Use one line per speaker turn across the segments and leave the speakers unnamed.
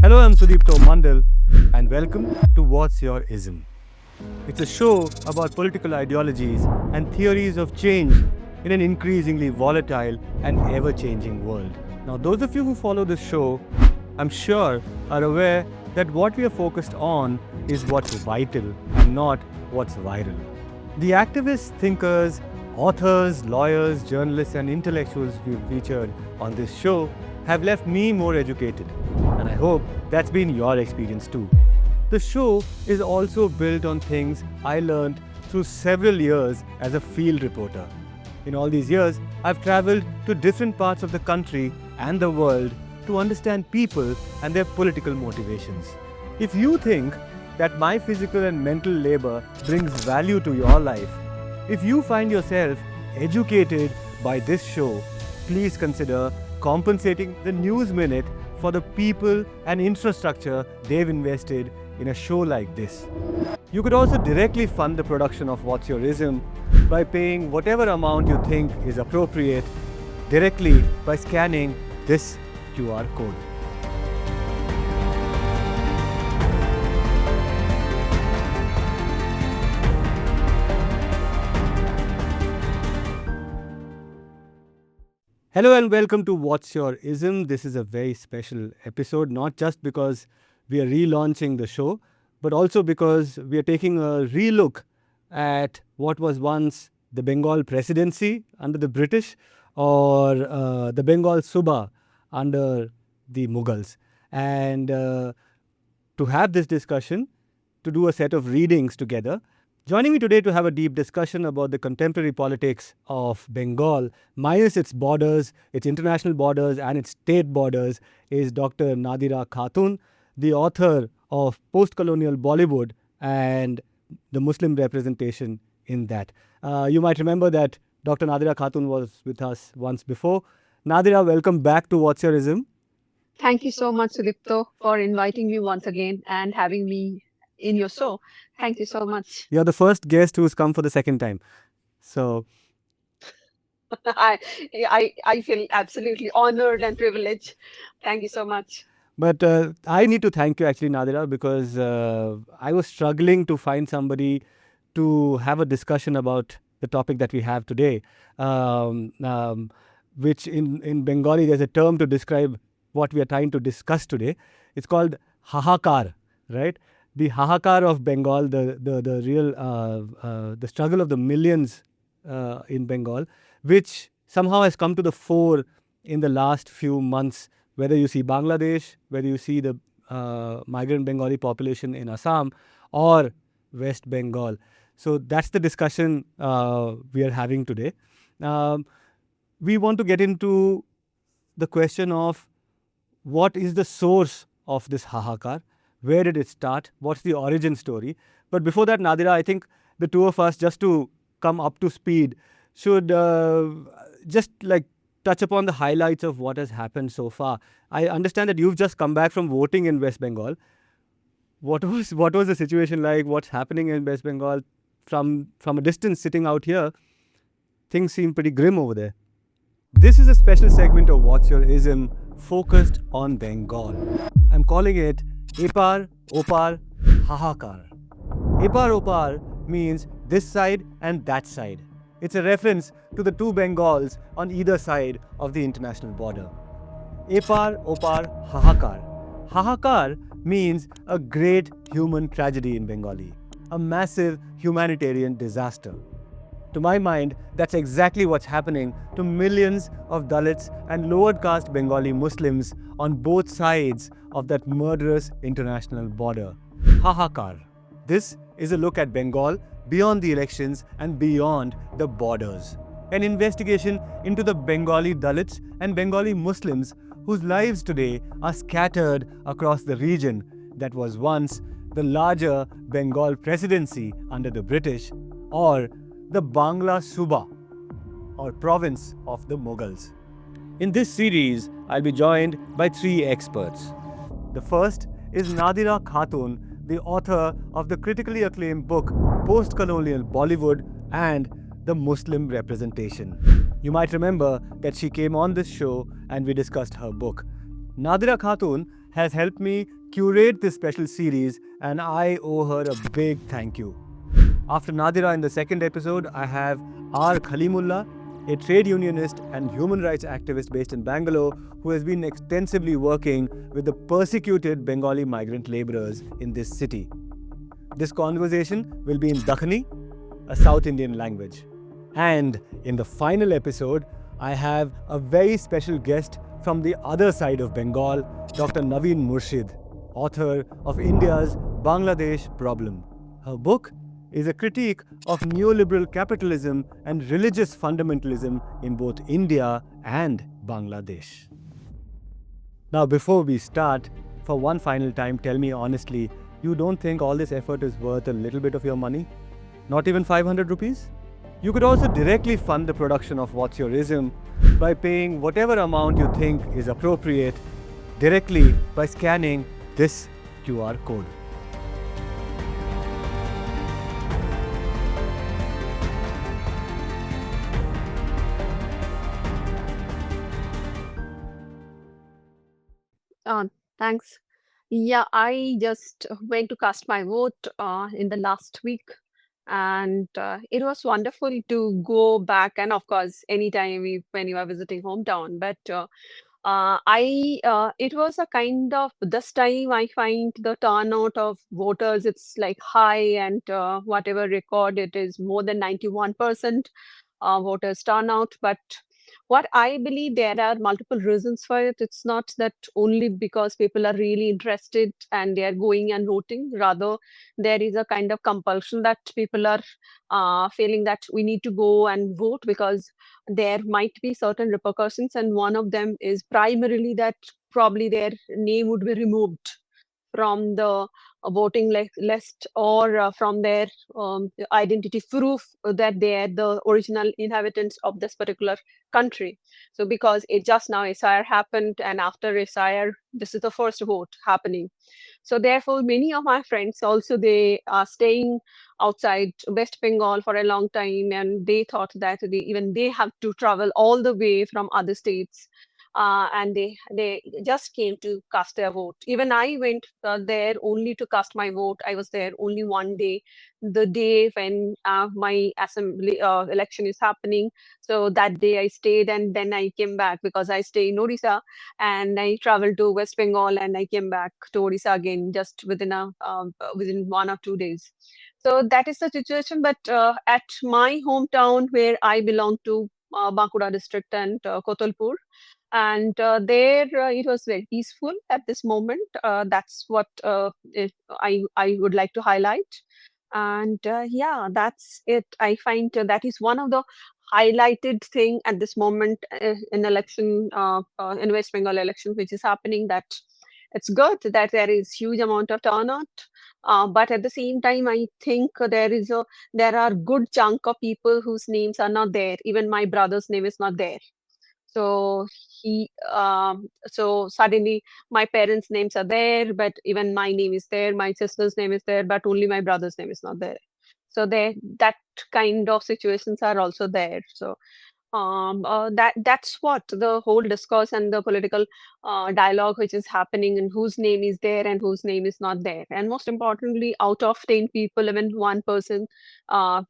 Hello, I'm Sudipto Mondal, and welcome to What's Your Ism? It's a show about political ideologies and theories of change in an increasingly volatile and ever-changing world. Now, those of you who follow this show, I'm sure, are aware that what we are focused on is what's vital and not what's viral. The activists, thinkers, authors, lawyers, journalists, and intellectuals we've featured on this show have left me more educated, and I hope that's been your experience too. The show is also built on things I learned through several years as a field reporter. In all these years, I've traveled to different parts of the country and the world to understand people and their political motivations. If you think that my physical and mental labor brings value to your life, if you find yourself educated by this show, please consider compensating the News Minute for the people and infrastructure they've invested in a show like this. You could also directly fund the production of What's Your Ism by paying whatever amount you think is appropriate directly by scanning this QR code. Hello and welcome to What's Your Ism. This is a very special episode, not just because we are relaunching the show, but also because we are taking a relook at what was once the Bengal presidency under the British or the Bengal Suba under the Mughals. And to have this discussion, to do a set of readings together, joining me today to have a deep discussion about the contemporary politics of Bengal, minus its borders, its international borders and its state borders, is Dr. Nadira Khatun, the author of Post-Colonial Bollywood and the Muslim representation in that. You might remember that Dr. Nadira Khatun was with us once before. Nadira, welcome back to What's Your Ism?
Thank you so much, Sudipto, for inviting me once again and having me in your show. Thank you so much.
You're the first guest who's come for the second time. So
I feel absolutely honored and privileged. Thank you so much.
But I need to thank you actually, Nadira, because I was struggling to find somebody to have a discussion about the topic that we have today, which in Bengali there's a term to describe what we are trying to discuss today. It's called hahakar, right? The hahakar of Bengal, the real the struggle of the millions in Bengal, which somehow has come to the fore in the last few months. Whether you see Bangladesh, whether you see the migrant Bengali population in Assam or West Bengal. So that's the discussion we are having today. We want to get into the question of what is the source of this hahakar? Where did it start? What's the origin story? But before that, Nadira, I think the two of us, just to come up to speed, should just like touch upon the highlights of what has happened so far. I understand that you've just come back from voting in West Bengal. What was the situation like? What's happening in West Bengal? From a distance, sitting out here, things seem pretty grim over there. This is a special segment of What's Your Ism focused on Bengal. I'm calling it Epar, Opar, Hahakar. Epar, Opar means this side and that side. It's a reference to the two Bengals on either side of the international border. Epar, Opar, Hahakar. Hahakar means a great human tragedy in Bengali, a massive humanitarian disaster. To my mind, that's exactly what's happening to millions of Dalits and lower caste Bengali Muslims on both sides of that murderous international border. Hahakar. This is a look at Bengal beyond the elections and beyond the borders. An investigation into the Bengali Dalits and Bengali Muslims whose lives today are scattered across the region that was once the larger Bengal presidency under the British, or the Bangla Suba, or province of the Mughals. In this series, I'll be joined by three experts. The first is Nadira Khatun, the author of the critically acclaimed book Post-Colonial Bollywood and the Muslim Representation. You might remember that she came on this show and we discussed her book. Nadira Khatun has helped me curate this special series, and I owe her a big thank you. After Nadira in the second episode, I have R. Khalimullah, a trade unionist and human rights activist based in Bangalore who has been extensively working with the persecuted Bengali migrant laborers in this city. This conversation will be in Dakhini, a South Indian language. And in the final episode, I have a very special guest from the other side of Bengal, Dr. Navine Murshid, author of India's Bangladesh Problem. Her book is a critique of neoliberal capitalism and religious fundamentalism in both India and Bangladesh. Now, before we start, for one final time, tell me honestly, you don't think all this effort is worth a little bit of your money? Not even 500 rupees? You could also directly fund the production of What's Your Ism by paying whatever amount you think is appropriate directly by scanning this QR code.
Thanks. Yeah, I just went to cast my vote in the last week, and it was wonderful to go back. And of course, anytime when you are visiting hometown, but it was a kind of this time I find the turnout of voters it's like high, and whatever record it is more than 91% voters turnout. But what I believe there are multiple reasons for it. It's not that only because people are really interested and they are going and voting. Rather, there is a kind of compulsion that people are feeling that we need to go and vote because there might be certain repercussions, and one of them is primarily that probably their name would be removed from the voting list, or from their identity proof that they are the original inhabitants of this particular country. So because it just now SIR happened, and after SIR, this is the first vote happening. So therefore, many of my friends also, they are staying outside West Bengal for a long time, and they thought that even they have to travel all the way from other states, and they just came to cast their vote. Even I went there only to cast my vote. I was there only one day, the day when my assembly election is happening. So that day I stayed, and then I came back because I stay in Odisha, and I traveled to West Bengal, and I came back to Odisha again just within 1 or 2 days. So that is the situation. But at my hometown, where I belong to, Bankura district and Kotalpur, and there it was very peaceful at this moment. That's what I would like to highlight. And yeah, that's it. I find that is one of the highlighted thing at this moment in election, in West Bengal election, which is happening. That it's good that there is huge amount of turnout, but at the same time, I think there are good chunk of people whose names are not there. Even my brother's name is not there. So so suddenly my parents' names are there, but even my name is there, my sister's name is there, but only my brother's name is not there. So that kind of situations are also there. So that's what the whole discourse and the political dialogue which is happening, and whose name is there and whose name is not there. And most importantly, out of 10 people, even one person, 1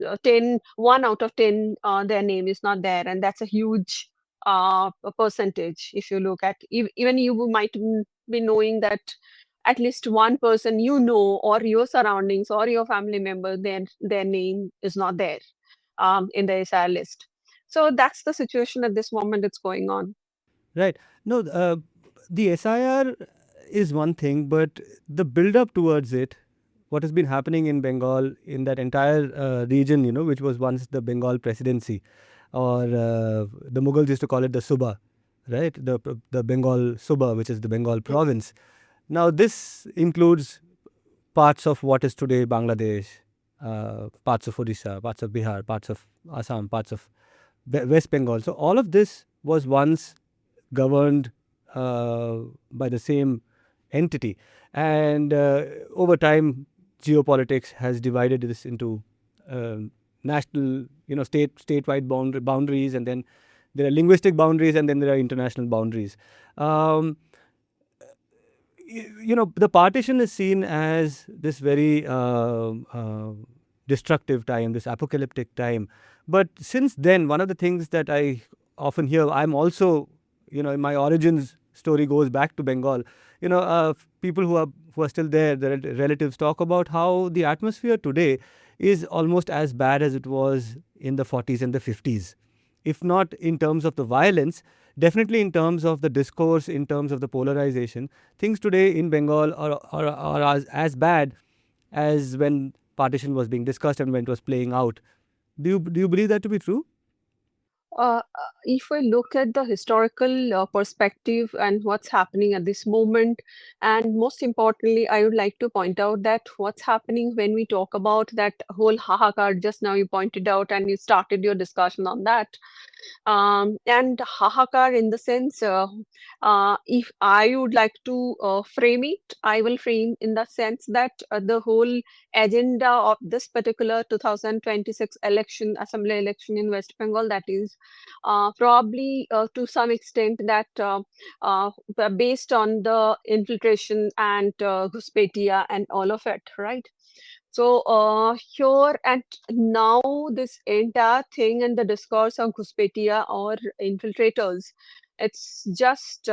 out of 10, their name is not there, and that's a huge a percentage. If you look at, even you might be knowing that at least one person you know, or your surroundings, or your family member, their name is not there in the SIR list. So that's the situation at this moment it's going on.
Right. No, the SIR is one thing, but the build up towards it, what has been happening in Bengal, in that entire region, which was once the Bengal presidency, or the Mughals used to call it the Suba, right? The Bengal Suba, which is the Bengal province. Now, this includes parts of what is today Bangladesh, parts of Odisha, parts of Bihar, parts of Assam, parts of West Bengal. So all of this was once governed by the same entity, and over time, geopolitics has divided this into national, statewide boundaries, and then there are linguistic boundaries, and then there are international boundaries. the partition is seen as this very destructive time, this apocalyptic time. But since then, one of the things that I often hear, I'm also, in my origins story goes back to Bengal. People who are still there, the relatives talk about how the atmosphere today is almost as bad as it was in the 40s and the 50s. If not in terms of the violence, definitely in terms of the discourse, in terms of the polarization. Things today in Bengal are as bad as when partition was being discussed and when it was playing out. Do you believe that to be true?
If I look at the historical perspective and what's happening at this moment, and most importantly, I would like to point out that what's happening when we talk about that whole hahakar, just now you pointed out and you started your discussion on that. And hahakar in the sense, if I would like to frame it, I will frame in the sense that the whole agenda of this particular 2026 election, assembly election in West Bengal, that is probably to some extent that uh, based on the infiltration and Ghuspetia and all of it, right? So here and now, this entire thing and the discourse of Ghuspetia or infiltrators, it's just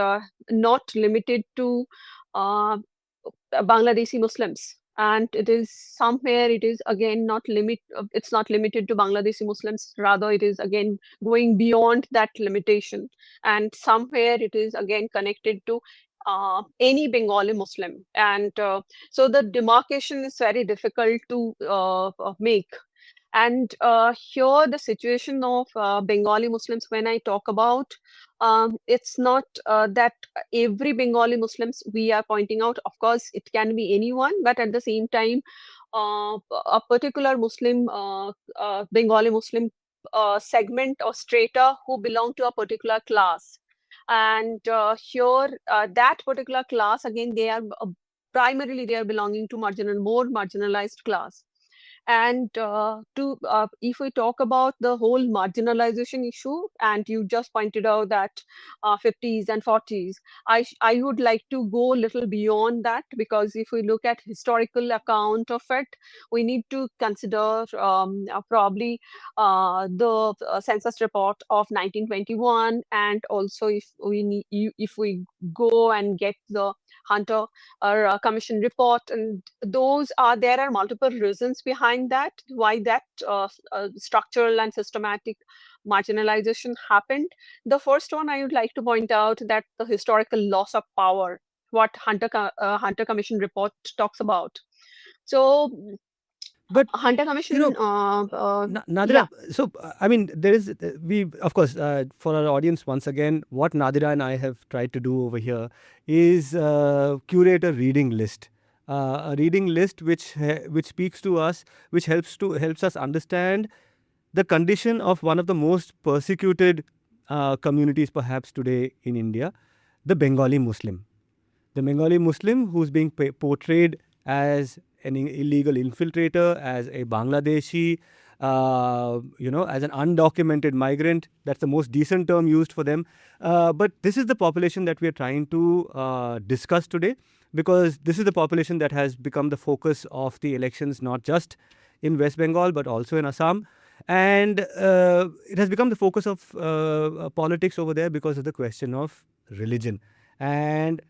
not limited to uh, Bangladeshi Muslims. And it is somewhere, it is again not it's not limited to Bangladeshi Muslims. Rather, it is again going beyond that limitation. And somewhere it is again connected to any Bengali Muslim. And so the demarcation is very difficult to make. And here, the situation of Bengali Muslims, when I talk about, it's not that every Bengali Muslims we are pointing out. Of course, it can be anyone, but at the same time, a particular Muslim, Bengali Muslim segment or strata who belong to a particular class. And here, that particular class, again, they are primarily they are belonging to more marginalized class. And if we talk about the whole marginalization issue, and you just pointed out that 50s and 40s, I would like to go a little beyond that, because if we look at historical account of it, we need to consider probably the census report of 1921, and also if we go and get the Hunter or commission report, and there are multiple reasons behind that, why that structural and systematic marginalization happened. The first one I would like to point out that the historical loss of power, what Hunter Commission report talks about. So
But
Hunter
you
Commission,
know,
yeah.
Nadira, so I mean, there is we of course for our audience once again, what Nadira and I have tried to do over here is curate a reading list, a reading list which speaks to us, which helps us understand the condition of one of the most persecuted communities perhaps today in India, the Bengali Muslim. The Bengali Muslim who's being portrayed as an illegal infiltrator, as a Bangladeshi, as an undocumented migrant. That's the most decent term used for them. But this is the population that we are trying to discuss today, because this is the population that has become the focus of the elections, not just in West Bengal, but also in Assam. And it has become the focus of politics over there because of the question of religion. And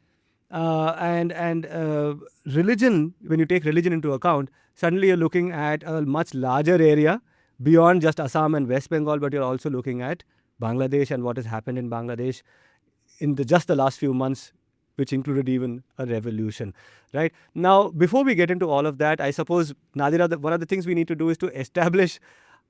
religion, when you take religion into account, suddenly you're looking at a much larger area beyond just Assam and West Bengal, but you're also looking at Bangladesh and what has happened in Bangladesh in just the last few months, which included even a revolution. Right now, before we get into all of that, I suppose, Nadira, one of the things we need to do is to establish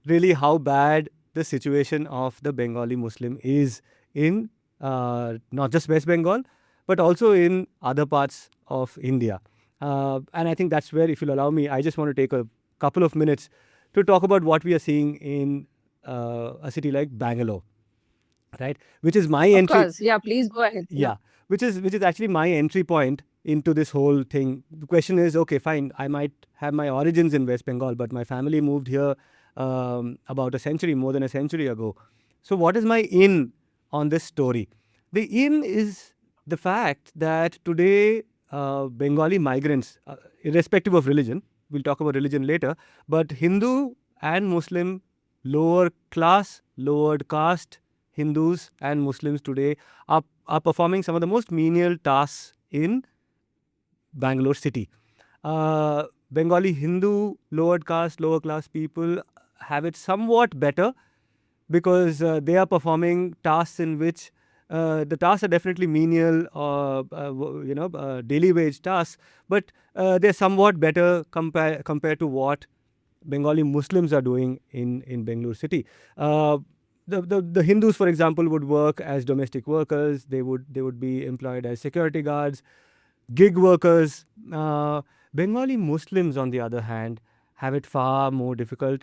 really how bad the situation of the Bengali Muslim is in not just West Bengal, but also in other parts of India. And I think that's where, if you'll allow me, I just want to take a couple of minutes to talk about what we are seeing in a city like Bangalore, right? Which is my
Of
entry.
course, yeah, please go ahead. Yeah.
Yeah, which is actually my entry point into this whole thing. The question is, okay, fine, I might have my origins in West Bengal, but my family moved here about more than a century ago. So what is my in on this story? The in is the fact that today Bengali migrants, irrespective of religion, we'll talk about religion later, but Hindu and Muslim, lower class, lowered caste Hindus and Muslims today are performing some of the most menial tasks in Bangalore city. Bengali Hindu, lowered caste, lower class people have it somewhat better because they are performing tasks in which the tasks are definitely menial or daily wage tasks, but they're somewhat better compared to what Bengali Muslims are doing in Bangalore city. The Hindus, for example, would work as domestic workers. They would be employed as security guards, gig workers. Bengali Muslims, on the other hand, have it far more difficult.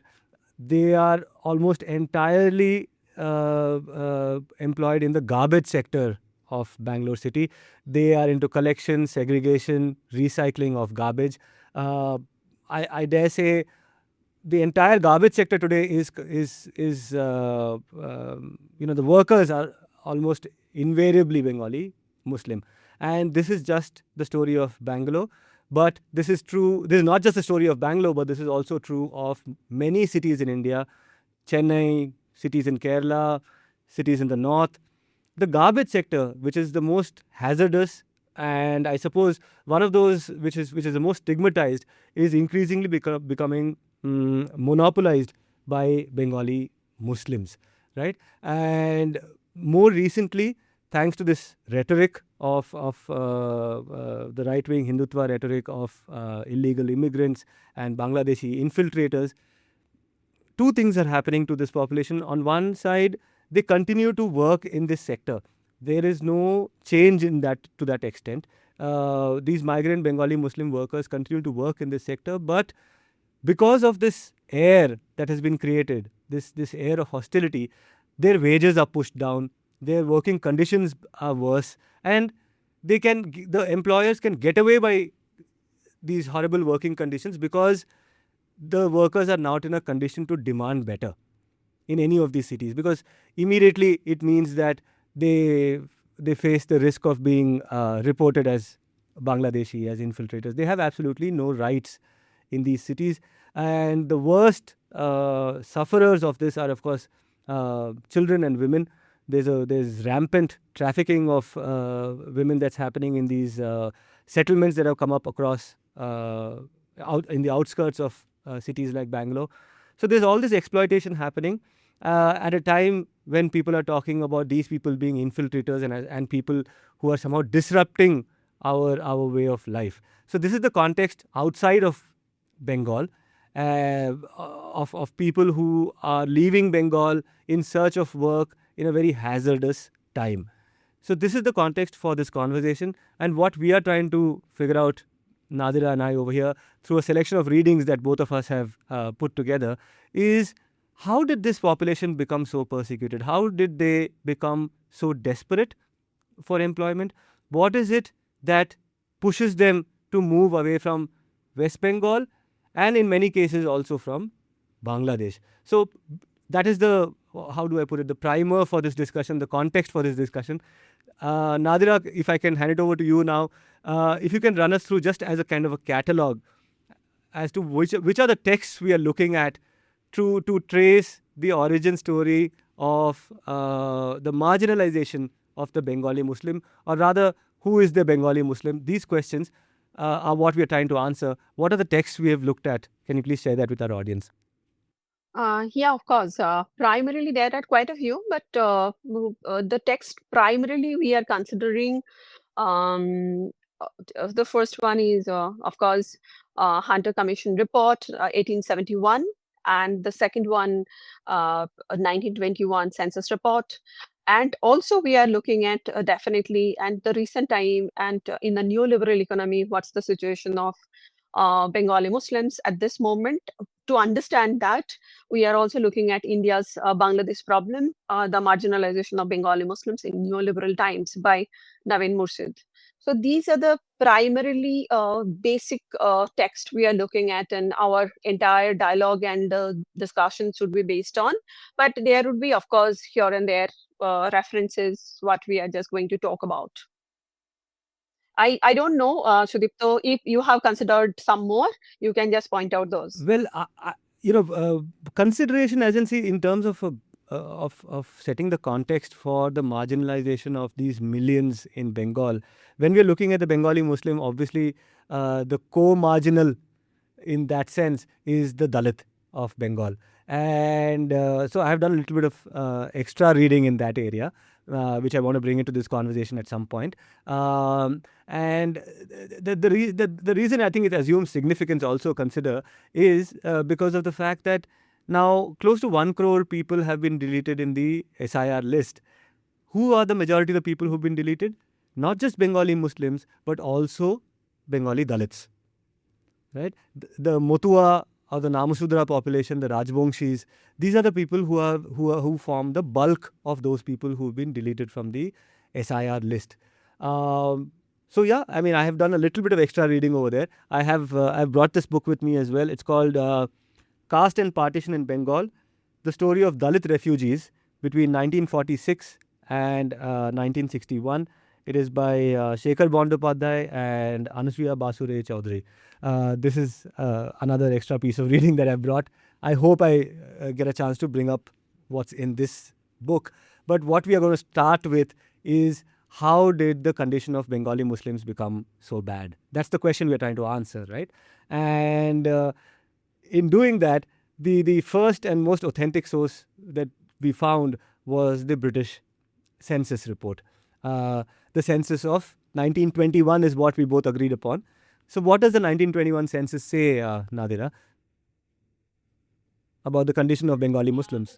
They are almost entirely employed in the garbage sector of Bangalore city. They are into collection, segregation, recycling of garbage. I dare say the entire garbage sector today is the workers are almost invariably Bengali Muslim, and this is just the story of Bangalore. But this is true. This is not just the story of Bangalore, but this is also true of many cities in India, Chennai, cities in Kerala, cities in the north. The garbage sector, which is the most hazardous, and I suppose one of those which is the most stigmatized, is increasingly becoming monopolized by Bengali Muslims, right? And more recently, thanks to this rhetoric of the right-wing Hindutva rhetoric of illegal immigrants and Bangladeshi infiltrators, two things are happening to this population. On one side, they continue to work in this sector. There is no change in that to that extent. These migrant Bengali Muslim workers continue to work in this sector, but because of this air that has been created, this air of hostility, their wages are pushed down, their working conditions are worse, and the employers can get away by these horrible working conditions because the workers are not in a condition to demand better in any of these cities, because immediately it means that they face the risk of being reported as Bangladeshi, as infiltrators. They have absolutely no rights in these cities, and the worst sufferers of this are, of course, children and women. There's rampant trafficking of women that's happening in these settlements that have come up across out in the outskirts of cities like Bangalore. So there's all this exploitation happening at a time when people are talking about these people being infiltrators and people who are somehow disrupting our way of life. So this is the context outside of Bengal, of people who are leaving Bengal in search of work in a very hazardous time. So this is the context for this conversation, and what we are trying to figure out, Nadira and I over here, through a selection of readings that both of us have put together, is how did this population become so persecuted? How did they become so desperate for employment? What is it that pushes them to move away from West Bengal and in many cases also from Bangladesh? So that is the, how do I put it, the primer for this discussion, the context for this discussion. Nadira, if I can hand it over to you now, if you can run us through just as a kind of a catalogue as to which are the texts we are looking at to trace the origin story of the marginalization of the Bengali Muslim, or rather, who is the Bengali Muslim? These questions are what we are trying to answer. What are the texts we have looked at? Can you please share that with our audience?
Yeah, of course. Primarily, there are quite a few, but the text primarily we are considering. Um, the first one is, of course, Hunter Commission Report, 1871, and the second one, 1921 Census Report. And also, we are looking at definitely, and the recent time, and in the neoliberal economy, what's the situation of Bengali Muslims at this moment? To understand that, we are also looking at India's Bangladesh problem, the marginalization of Bengali Muslims in neoliberal times by Navine Murshid. So these are the primarily basic text we are looking at, and our entire dialogue and discussion should be based on. But there would be, of course, here and there references what we are just going to talk about. I don't know, Sudipto, if you have considered some more, you can just point out those.
Well, consideration, as in, see, in terms of setting the context for the marginalization of these millions in Bengal. When we are looking at the Bengali Muslim, obviously, the co-marginal in that sense is the Dalit of Bengal. And so I have done a little bit of extra reading in that area, which I want to bring into this conversation at some point. And the reason I think it assumes significance also consider is because of the fact that now close to 1 crore people have been deleted in the SIR list. Who are the majority of the people who've been deleted? Not just Bengali Muslims, but also Bengali Dalits. Right? The Motua or the Namasudra population, the Rajbongshis, these are the people who form the bulk of those people who've been deleted from the SIR list. So yeah, I mean, I have done a little bit of extra reading over there. I've brought this book with me as well. It's called Caste and Partition in Bengal: The Story of Dalit Refugees Between 1946 and 1961. It is by Shekhar Bandopadhyay and Anusriya Basure Chaudhary. This is another extra piece of reading that I've brought. I hope I get a chance to bring up what's in this book. But what we are going to start with is, how did the condition of Bengali Muslims become so bad? That's the question we are trying to answer, right? And in doing that, the first and most authentic source that we found was the British Census Report. The census of 1921 is what we both agreed upon. So what does the 1921 census say, Nadira, about the condition of Bengali Muslims?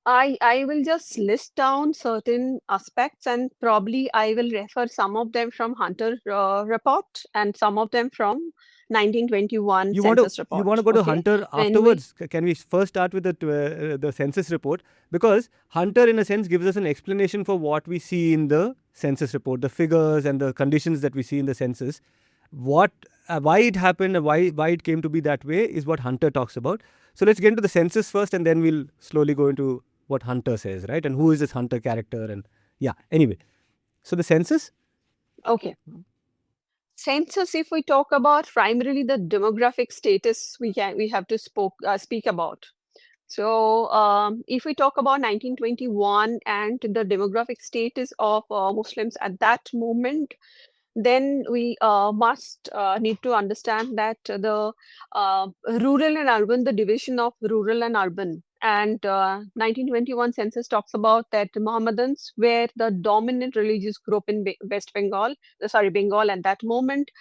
I will just list down certain aspects, and probably I will refer some of them from Hunter report and some of them from 1921 census
You
report.
want to go to
Okay,
Hunter
when we
afterwards? Can we first start with the census report? Because Hunter, in a sense, gives us an explanation for what we see in the census report, the figures and the conditions that we see in the census. Why it happened and why it came to be that way is what Hunter talks about. So let's get into the census first, and then we'll slowly go into what Hunter says, right? And who is this Hunter character? And yeah, anyway. So the census?
okay. Census, if we talk about primarily the demographic status, we have to speak about. So, if we talk about 1921 and the demographic status of Muslims at that moment, then we must need to understand that the rural and urban, the division of rural and urban, and 1921 census talks about that Mohammedans were the dominant religious group in West Bengal, Bengal at that moment,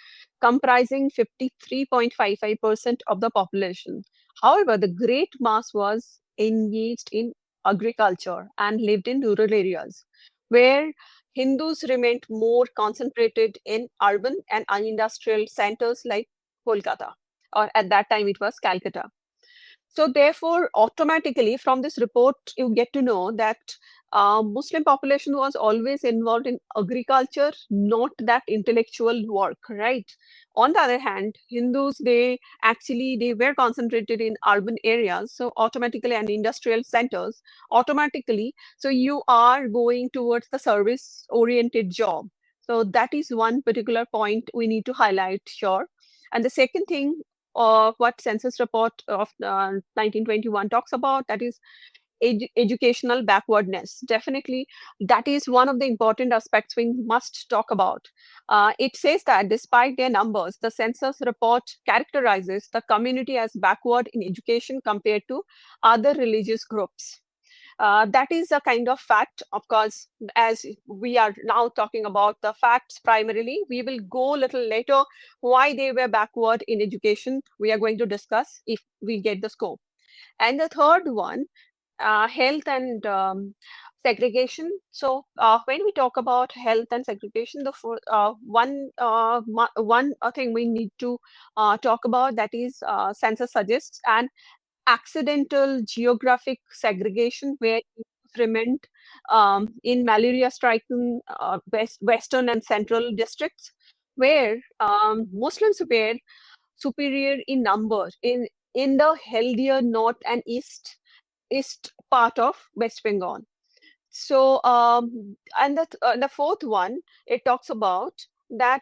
comprising 53.55% of the population. However, the great mass was engaged in agriculture and lived in rural areas, where Hindus remained more concentrated in urban and industrial centers like Kolkata, or at that time it was Calcutta. So therefore, automatically from this report, you get to know that Muslim population was always involved in agriculture, not that intellectual work, right? On the other hand, Hindus, they were concentrated in urban areas, so automatically, and industrial centers, automatically. So you are going towards the service-oriented job. So that is one particular point we need to highlight, sure. And the second thing what census report of 1921 talks about, that is educational backwardness. Definitely, that is one of the important aspects we must talk about. It says that despite their numbers, the census report characterizes the community as backward in education compared to other religious groups. That is a kind of fact. Of course, as we are now talking about the facts primarily, we will go a little later why they were backward in education. We are going to discuss if we get the scope. And the third one, health and segregation. So when we talk about health and segregation, the one thing we need to talk about, that is census suggests an accidental geographic segregation where it remained in malaria-stricken western and central districts, where Muslims were superior in number in the healthier north and east part of West Bengal. So, and the fourth one, it talks about that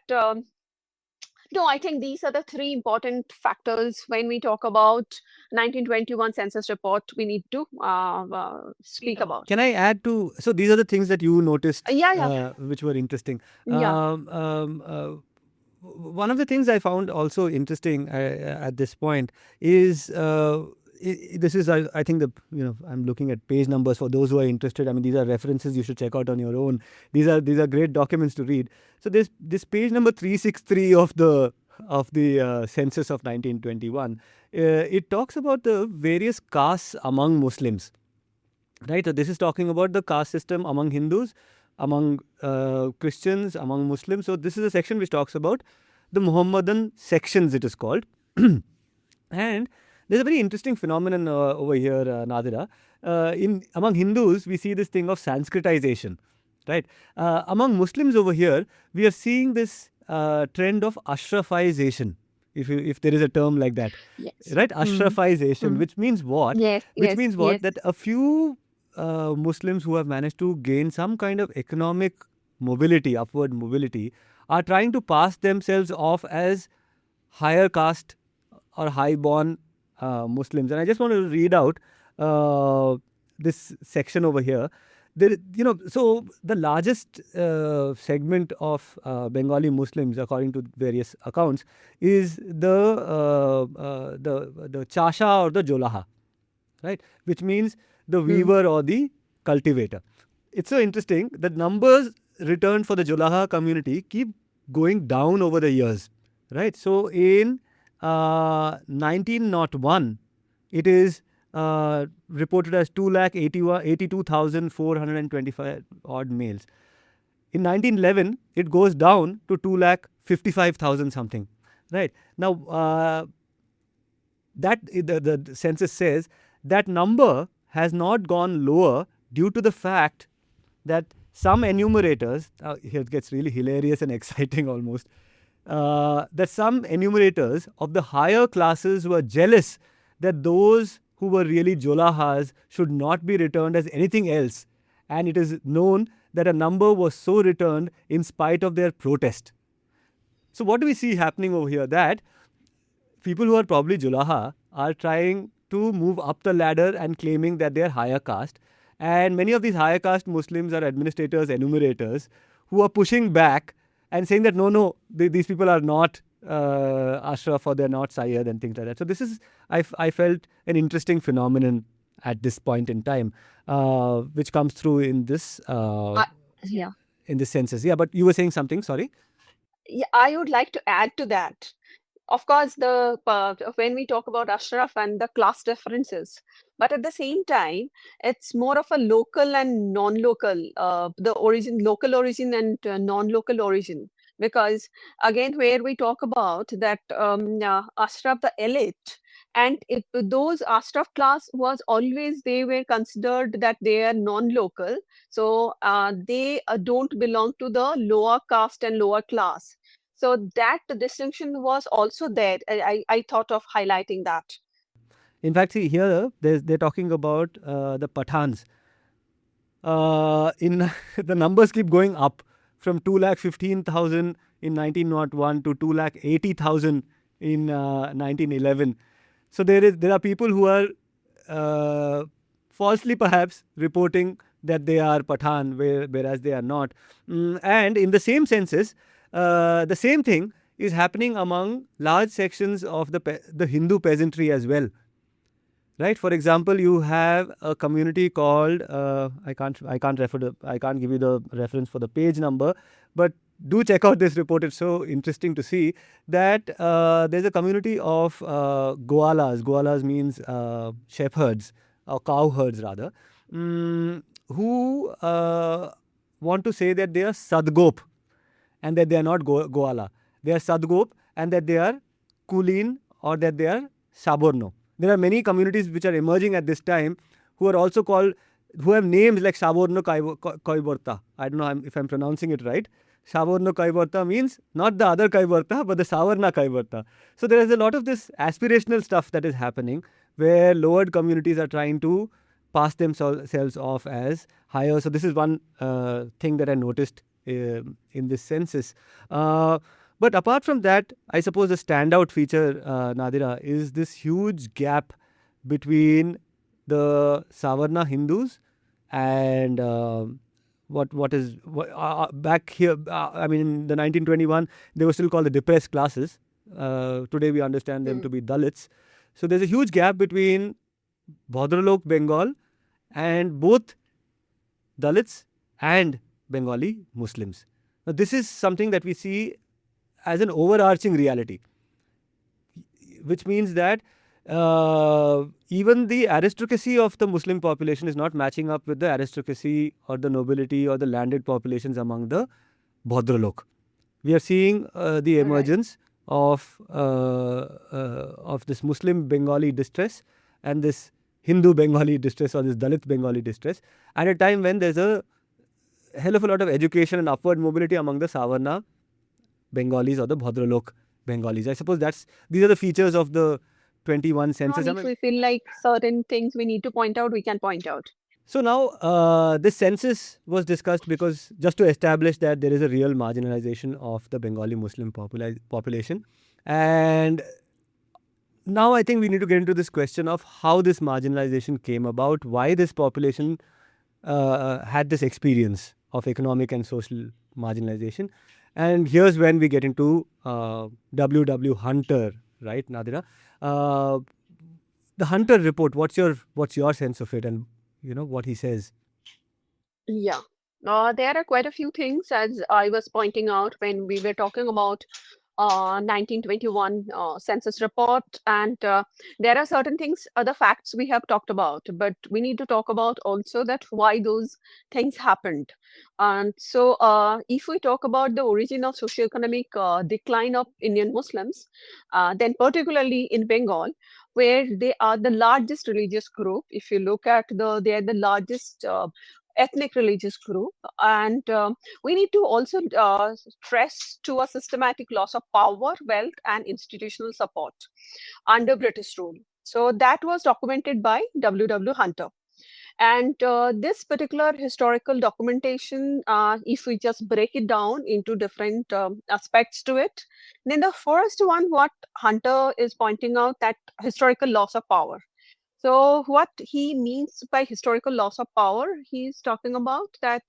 no, I think these are the three important factors when we talk about 1921 census report we need to speak about.
Can I add to? So these are the things that you noticed,
Yeah, yeah,
which were interesting.
yeah.
One of the things I found also interesting at this point is this is I think I'm looking at page numbers for those who are interested. I mean, these are references you should check out on your own. These are great documents to read. So this page number 363 of the census of 1921. It talks about the various castes among Muslims. Right, so this is talking about the caste system among Hindus, among Christians, among Muslims. So this is a section which talks about the Muhammadan sections, it is called. And there's a very interesting phenomenon over here, Nadira. Among Hindus, we see this thing of Sanskritization, right? Among Muslims over here, we are seeing this trend of Ashrafization, if there is a term like that,
Yes.
right? Ashrafization, which means what?
Yes,
Which
yes,
means what?
yes.
That a few Muslims who have managed to gain some kind of economic mobility, upward mobility, are trying to pass themselves off as higher caste or high-born Muslims. And I just want to read out this section over here. So the largest segment of Bengali Muslims, according to various accounts, is the Chasha or the Jolaha, right? Which means the weaver or the cultivator. It's so interesting that numbers returned for the Jolaha community keep going down over the years, right? So in 1901, it is reported as 2,82,425 odd males. In 1911, it goes down to 2,55,000 something, right? Now, that the census says that number has not gone lower due to the fact that some enumerators, here it gets really hilarious and exciting almost, that some enumerators of the higher classes were jealous that those who were really Jolahas should not be returned as anything else. And it is known that a number was so returned in spite of their protest. So what do we see happening over here? That people who are probably Julaha are trying to move up the ladder and claiming that they are higher caste. And many of these higher caste Muslims are administrators, enumerators, who are pushing back and saying that no, these people are not Ashraf or they're not Sayyid and things like that. So this is, I felt, an interesting phenomenon at this point in time, which comes through in this
Yeah.
in this census. Yeah, but you were saying something. Sorry.
Yeah, I would like to add to that. Of course, when we talk about Ashraf and the class differences, but at the same time, it's more of a local and non-local, local origin and non-local origin. Because again, where we talk about that Ashraf, the elite, and those Ashraf class was always they were considered that they are non-local, so they don't belong to the lower caste and lower class. So that distinction was also there. I thought of highlighting that.
In fact, see here, they're talking about the Pathans. In the numbers keep going up from 2,15,000 in 1901 to 2,80,000 in 1911. So there are people who are falsely perhaps reporting that they are Pathan, whereas they are not. And in the same census, the same thing is happening among large sections of the Hindu peasantry as well. Right. For example, you have a community called I can't give you the reference for the page number, but do check out this report. It's so interesting to see that there's a community of Goalas. Goalas means shepherds or cowherds rather, who want to say that they are Sadgop and that they are not Goala. They are Sadgop and that they are Kulin or that they are Saborno. There are many communities which are emerging at this time who are also called, who have names like Saborno Kaiborta. I don't know if I'm pronouncing it right. Saborno Kaiborta means not the other Kaiborta, but the Savarna Kaiborta. So there is a lot of this aspirational stuff that is happening where lowered communities are trying to pass themselves off as higher. So this is one thing that I noticed in this census. But apart from that, I suppose the standout feature, Nadira, is this huge gap between the Savarna Hindus and back here. I mean, in the 1921, they were still called the depressed classes. Today, we understand them to be Dalits. So there's a huge gap between Bhadralok, Bengal, and both Dalits and Bengali Muslims. Now, this is something that we see as an overarching reality, which means that even the aristocracy of the Muslim population is not matching up with the aristocracy or the nobility or the landed populations among the Bhadralok. We are seeing the
Right.
emergence of this Muslim Bengali distress and this Hindu Bengali distress or this Dalit Bengali distress at a time when there's a hell of a lot of education and upward mobility among the Savarna Bengalis or the Bhadralok Bengalis. I suppose these are the features of the 21 census. I
If
mean,
we feel like certain things we need to point out, we can point out.
so now this census was discussed because just to establish that there is a real marginalization of the Bengali Muslim population. And now I think we need to get into this question of how this marginalization came about, why this population had this experience of economic and social marginalization. And here's when we get into W. Hunter, right, Nadira? The Hunter report, what's your sense of it, and what he says?
Yeah. There are quite a few things, as I was pointing out when we were talking about 1921 census report, and there are certain things, other facts we have talked about, but we need to talk about also that why those things happened. And so, if we talk about the origin of socioeconomic decline of Indian Muslims, then particularly in Bengal, where they are the largest religious group. If you look at they are the largest ethnic religious group, and we need to also stress to a systematic loss of power, wealth, and institutional support under British rule. So that was documented by W. Hunter. And this particular historical documentation, if we just break it down into different aspects to it, then the first one, what Hunter is pointing out, that historical loss of power. So, what he means by historical loss of power, he's talking about that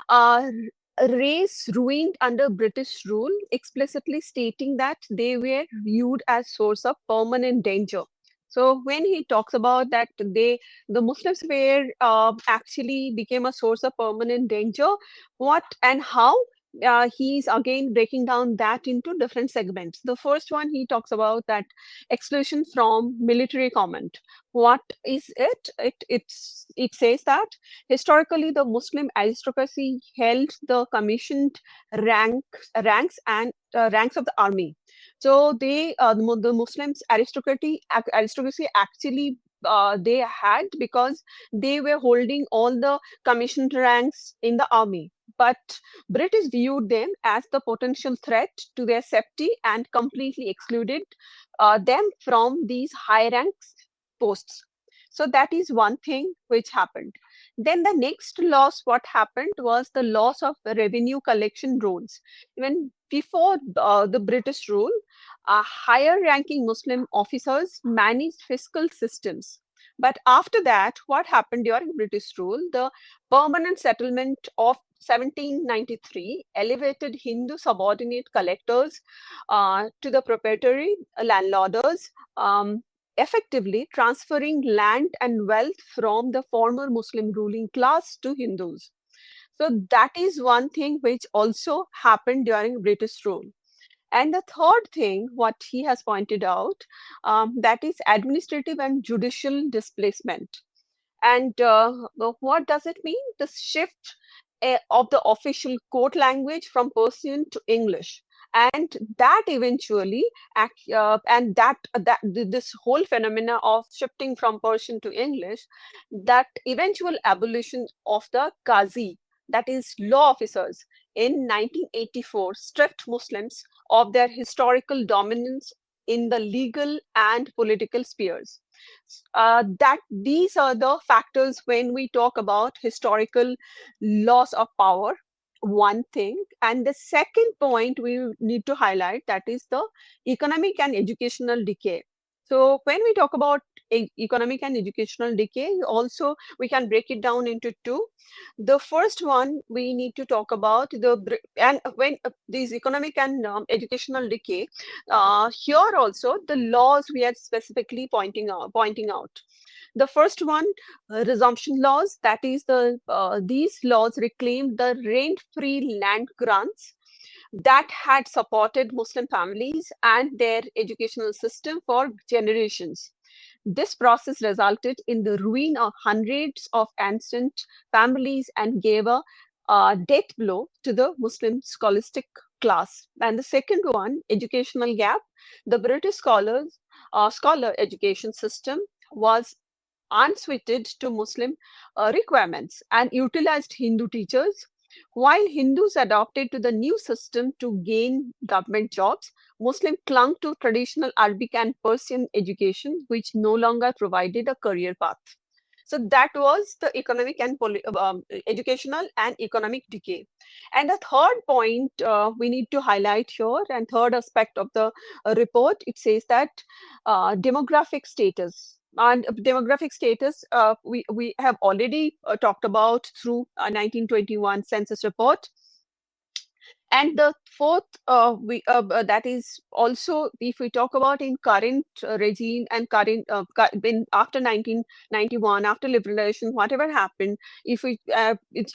uh, race ruined under British rule, explicitly stating that they were viewed as source of permanent danger. So when he talks about that the Muslims were actually became a source of permanent danger, what and how, he's again breaking down that into different segments. The first one, he talks about that exclusion from military command. What is it? It says that historically, the Muslim aristocracy held the commissioned ranks of the army. So the Muslims aristocracy actually they had, because they were holding all the commissioned ranks in the army. But British viewed them as the potential threat to their safety and completely excluded them from these high ranks posts. So that is one thing which happened. Then the next loss, what happened was the loss of revenue collection roles. Even before the British rule, higher ranking Muslim officers managed fiscal systems. But after that, what happened during British rule? The permanent settlement of 1793 elevated Hindu subordinate collectors to the proprietary landlords, effectively transferring land and wealth from the former Muslim ruling class to Hindus. So that is one thing which also happened during British rule. And the third thing, what he has pointed out, that is administrative and judicial displacement. And what does it mean? The shift of the official court language from Persian to English. And that eventually, this whole phenomena of shifting from Persian to English, that eventual abolition of the Qazi, that is law officers, in 1984 stripped Muslims of their historical dominance in the legal and political spheres. That these are the factors when we talk about historical loss of power, one thing. And the second point we need to highlight, that is the economic and educational decay. So when we talk about economic and educational decay, also we can break it down into two. The first one we need to talk about and when these economic and educational decay, here also the laws we are specifically pointing out. The first one, resumption laws, that is these laws reclaimed the rent-free land grants that had supported Muslim families and their educational system for generations. This process resulted in the ruin of hundreds of ancient families and gave a death blow to the Muslim scholastic class. And the second one, educational gap. The British scholar education system was unsuited to Muslim requirements and utilized Hindu teachers. While Hindus adopted to the new system to gain government jobs, Muslims clung to traditional Arabic and Persian education, which no longer provided a career path. So that was the economic and educational and economic decay. And the third point we need to highlight here, and third aspect of the report, it says that demographic status. And demographic status, we have already talked about through 1921 census report. And the fourth, that is also, if we talk about in current regime and current, after 1991, after liberalization, whatever happened, if we,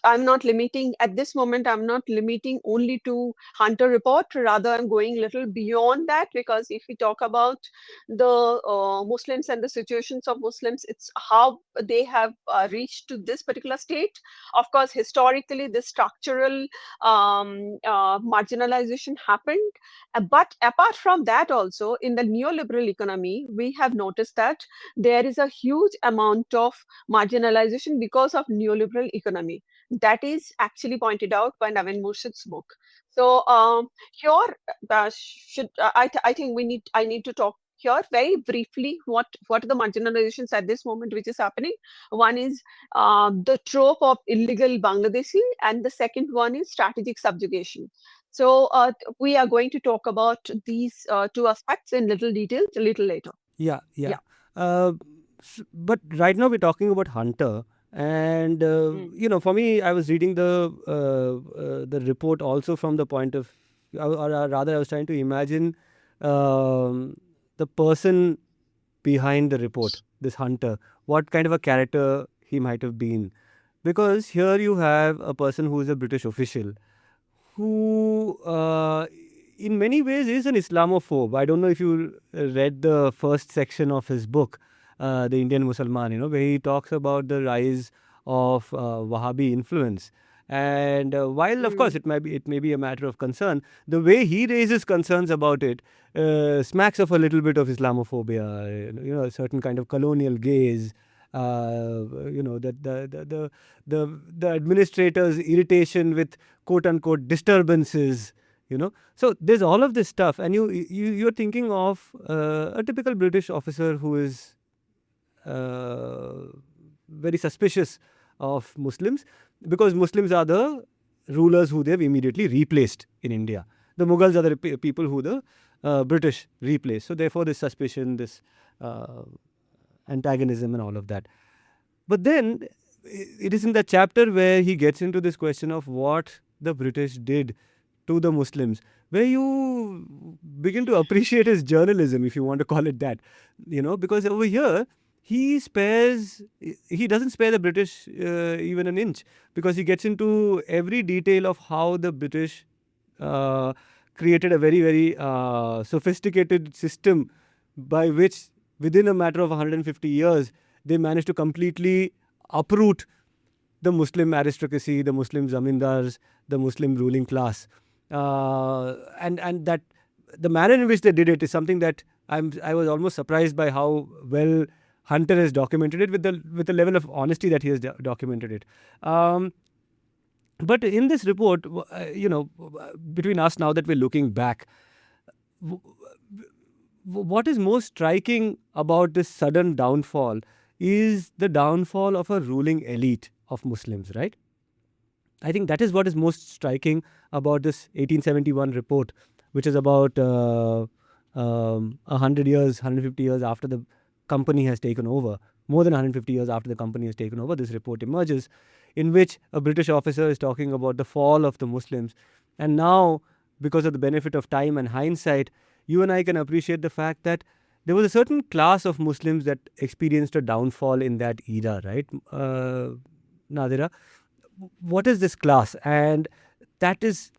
I'm not limiting, at this moment, I'm not limiting only to Hunter report, rather I'm going a little beyond that, because if we talk about the Muslims and the situations of Muslims, it's how they have reached to this particular state. Of course, historically, the structural marginalization happened. But apart from that, also in the neoliberal economy, we have noticed that there is a huge amount of marginalization because of neoliberal economy. That is actually pointed out by Navine Murshid's book. So here, I think I need to talk here very briefly what are the marginalizations at this moment which is happening. One is the trope of illegal Bangladeshi, and the second one is strategic subjugation. So we are going to talk about these two aspects in little detail a little later.
Yeah, yeah.
Yeah.
But right now we're talking about Hunter, and
Mm.
for me, I was reading the report also from the point of, or rather, I was trying to imagine the person behind the report, this Hunter, what kind of a character he might have been, because here you have a person who is a British official who, in many ways, is an Islamophobe. I don't know if you read the first section of his book, The Indian Musalman, where he talks about the rise of Wahhabi influence. And while, of course,
Mm.
it may be a matter of concern, the way he raises concerns about it smacks of a little bit of Islamophobia, a certain kind of colonial gaze. That the administrator's irritation with quote unquote disturbances. So there's all of this stuff, and you're thinking of a typical British officer who is very suspicious of Muslims, because Muslims are the rulers who they've immediately replaced in India. The Mughals are the people who the British replaced. So therefore this suspicion, this antagonism and all of that. But then it is in the chapter where he gets into this question of what the British did to the Muslims, where you begin to appreciate his journalism, if you want to call it that, because over here he doesn't spare the British even an inch, because he gets into every detail of how the British created a very, very sophisticated system by which within a matter of 150 years they managed to completely uproot the Muslim aristocracy, the Muslim zamindars, the Muslim ruling class. And that the manner in which they did it is something that I was almost surprised by how well Hunter has documented it, with the level of honesty that he has documented it. But in this report, between us, now that we're looking back, what is most striking about this sudden downfall is the downfall of a ruling elite of Muslims, right? I think that is what is most striking about this 1871 report, which is about 100 years, 150 years after the company has taken over. More than 150 years after the company has taken over, this report emerges, in which a British officer is talking about the fall of the Muslims. And now, because of the benefit of time and hindsight, you and I can appreciate the fact that there was a certain class of Muslims that experienced a downfall in that era, right, Nadira? What is this class? And that is,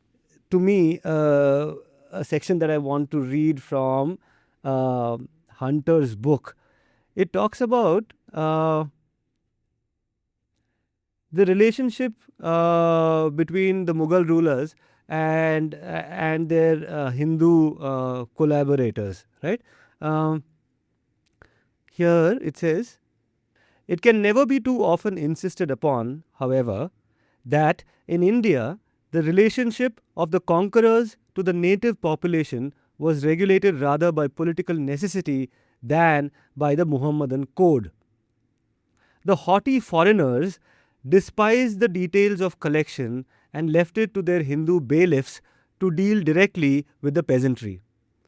to me, a section that I want to read from uh, Hunter's book. It talks about the relationship between the Mughal rulers and their Hindu collaborators, right? Um, Here it says, it can never be too often insisted upon, however, that in India, the relationship of the conquerors to the native population was regulated rather by political necessity than by the Muhammadan code. The haughty foreigners despised the details of collection and left it to their Hindu bailiffs to deal directly with the peasantry.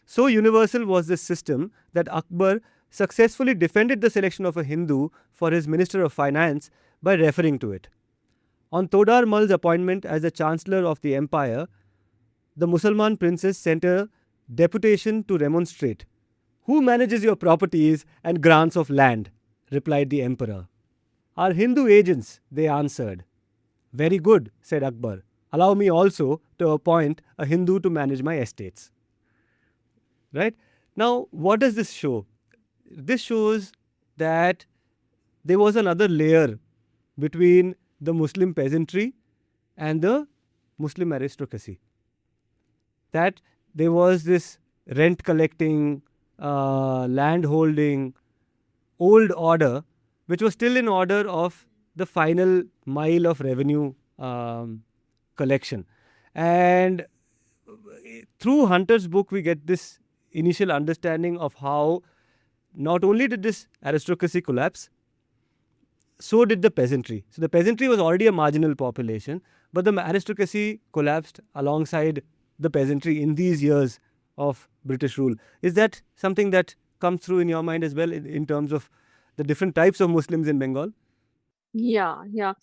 So universal was this system that Akbar successfully defended the selection of a Hindu for his Minister of Finance by referring to it. On Todar Mal's appointment as the Chancellor of the Empire, the Musalman princes sent a deputation to remonstrate. Who manages your properties and grants of land? Replied the emperor. Our Hindu agents, they answered. Very good, said Akbar. Allow me also to appoint a Hindu to manage my estates. Right? Now, what does this show? This shows that there was another layer between the Muslim peasantry and the Muslim aristocracy. That there was this rent collecting, land holding, old order, which was still in order of the final mile of revenue collection. And through Hunter's book, we get this initial understanding of how not only did this aristocracy collapse, so did the peasantry. So the peasantry was already a marginal population, but the aristocracy collapsed alongside the peasantry in these years of British rule. Is that something that comes through in your mind as well in terms of the different types of Muslims in Bengal?
Yeah, yeah.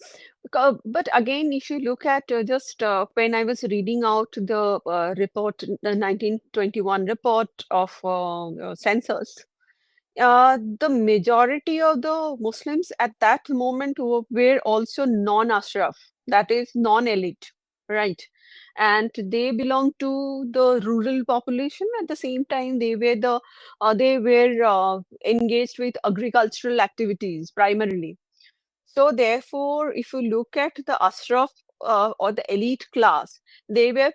But again, if you look at just when I was reading out the report, the 1921 report of census, the majority of the Muslims at that moment were also non-Ashraf, that is non-elite, right? And they belong to the rural population. At the same time, they were engaged with agricultural activities primarily. So therefore, if you look at the Ashraf or the elite class, they were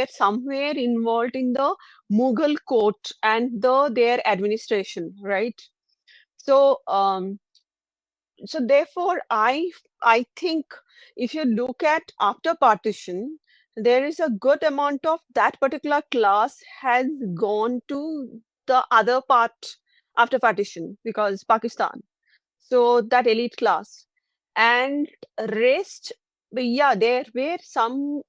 somewhere involved in the Mughal court and their administration, right? So therefore, I think if you look at after partition, there is a good amount of that particular class has gone to the other part after partition because Pakistan, so that elite class and rest, yeah, there were some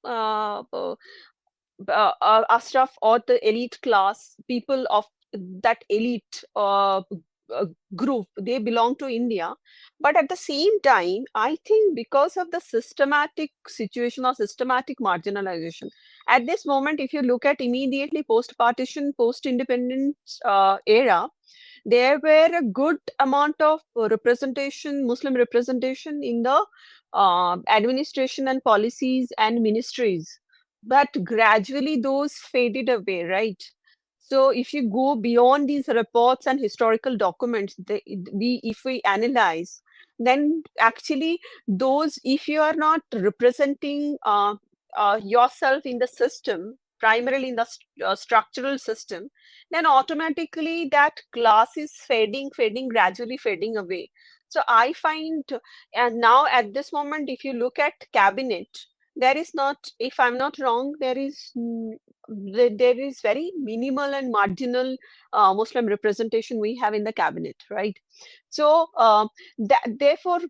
Ashraf or the elite class people of that elite uh, group, they belong to India. But at the same time, I think because of the systematic situation or systematic marginalization, at this moment, if you look at immediately post partition, post independence era, there were a good amount of representation, Muslim representation in the administration and policies and ministries. But gradually those faded away, right? So if you go beyond these reports and historical documents, if we analyze, then actually those, if you are not representing yourself in the system, primarily in the structural system, then automatically that class is fading, gradually fading away. So I find, and now at this moment, if you look at cabinet, there is not, if I'm not wrong, there is there is very minimal and marginal Muslim representation we have in the cabinet, right? So therefore,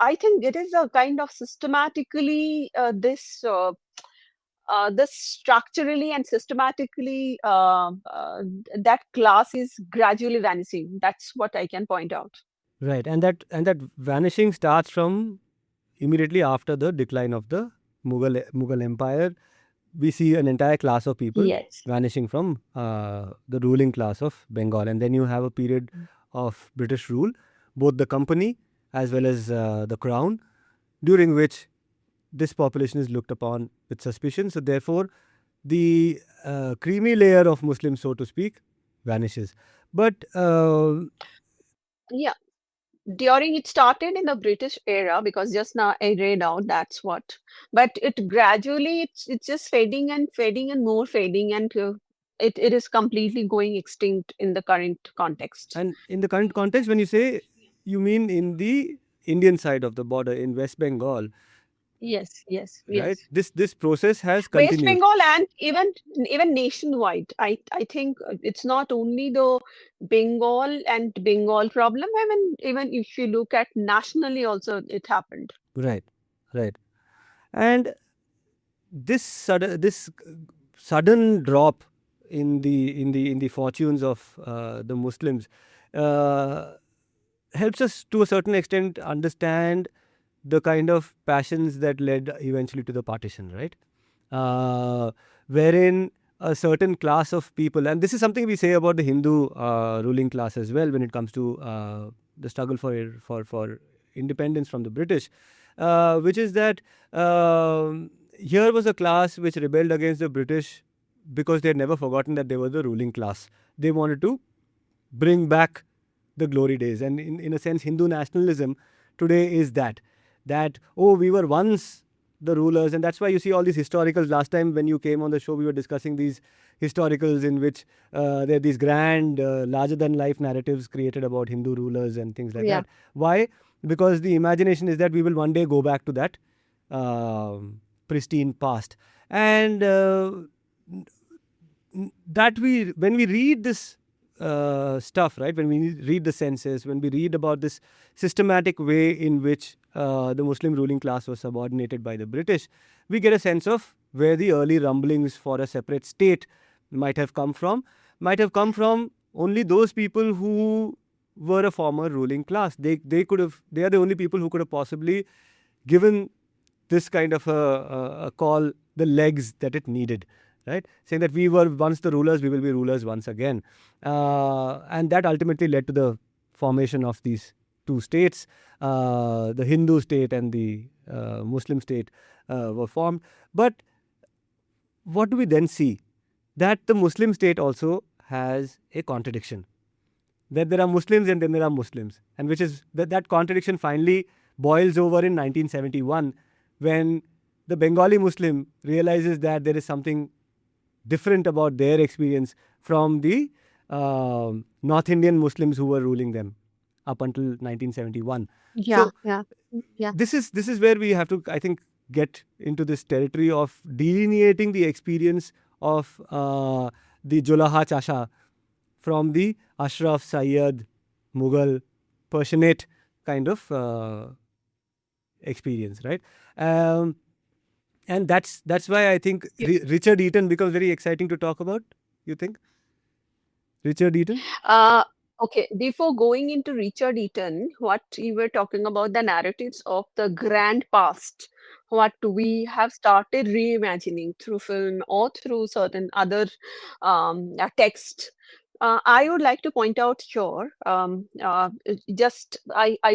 I think it is a kind of systematically this structurally and systematically that class is gradually vanishing. That's what I can point out.
Right, and that vanishing starts from immediately after the decline of the Mughal Empire. We see an entire class of people
Yes.
vanishing from the ruling class of Bengal, and then you have a period of British rule, both the company as well as the crown, during which this population is looked upon with suspicion. So therefore, the creamy layer of Muslims, so to speak, vanishes. But
Yeah. During it started in the British era, because just now I read out that's what, but it gradually it's just fading and more fading, and it is completely going extinct in the current context.
and in the current context, when you say, you mean in the Indian side of the border in West Bengal,
Yes, yes,
right?
yes.
This process has
West
continued.
Bengal and even nationwide. I think it's not only the Bengal and Bengal problem. I mean, even if you look at nationally, also it happened.
Right, right. And this sudden drop in the fortunes of the Muslims uh, helps us to a certain extent understand the kind of passions that led eventually to the partition, right? Wherein a certain class of people, and this is something we say about the Hindu ruling class as well when it comes to the struggle for independence from the British, which is that here was a class which rebelled against the British because they had never forgotten that they were the ruling class. They wanted to bring back the glory days. And in a sense, Hindu nationalism today is that, oh, we were once the rulers. And that's why you see all these historicals. Last time when you came on the show, we were discussing these historicals in which there are these grand, larger than life narratives created about Hindu rulers and things like
Yeah.
that. Why? Because the imagination is that we will one day go back to that pristine past. And that when we read this stuff, right, when we read the census, when we read about this systematic way in which the Muslim ruling class was subordinated by the British, we get a sense of where the early rumblings for a separate state might have come from. Might have come from only those people who were a former ruling class. They are the only people who could have possibly given this kind of a call the legs that it needed, right? Saying that we were once the rulers, we will be rulers once again. And that ultimately led to the formation of these two states. The Hindu state and the Muslim state were formed. But what do we then see? That the Muslim state also has a contradiction. That there are Muslims and then there are Muslims. And which is that contradiction finally boils over in 1971 when the Bengali Muslim realizes that there is something different about their experience from the North Indian Muslims who were ruling them up until 1971.
Yeah,
So
yeah, yeah.
this is where we have to, I think, get into this territory of delineating the experience of the Julaha Chasha from the Ashraf, Sayyid, Mughal, Persianate kind of experience, right? Um, and that's why I think Richard Eaton becomes very exciting to talk about. You think Richard Eaton?
Uh, okay, before going into Richard Eaton, what you were talking about the narratives of the grand past, what we have started reimagining through film or through certain other text. I would like to point out here, I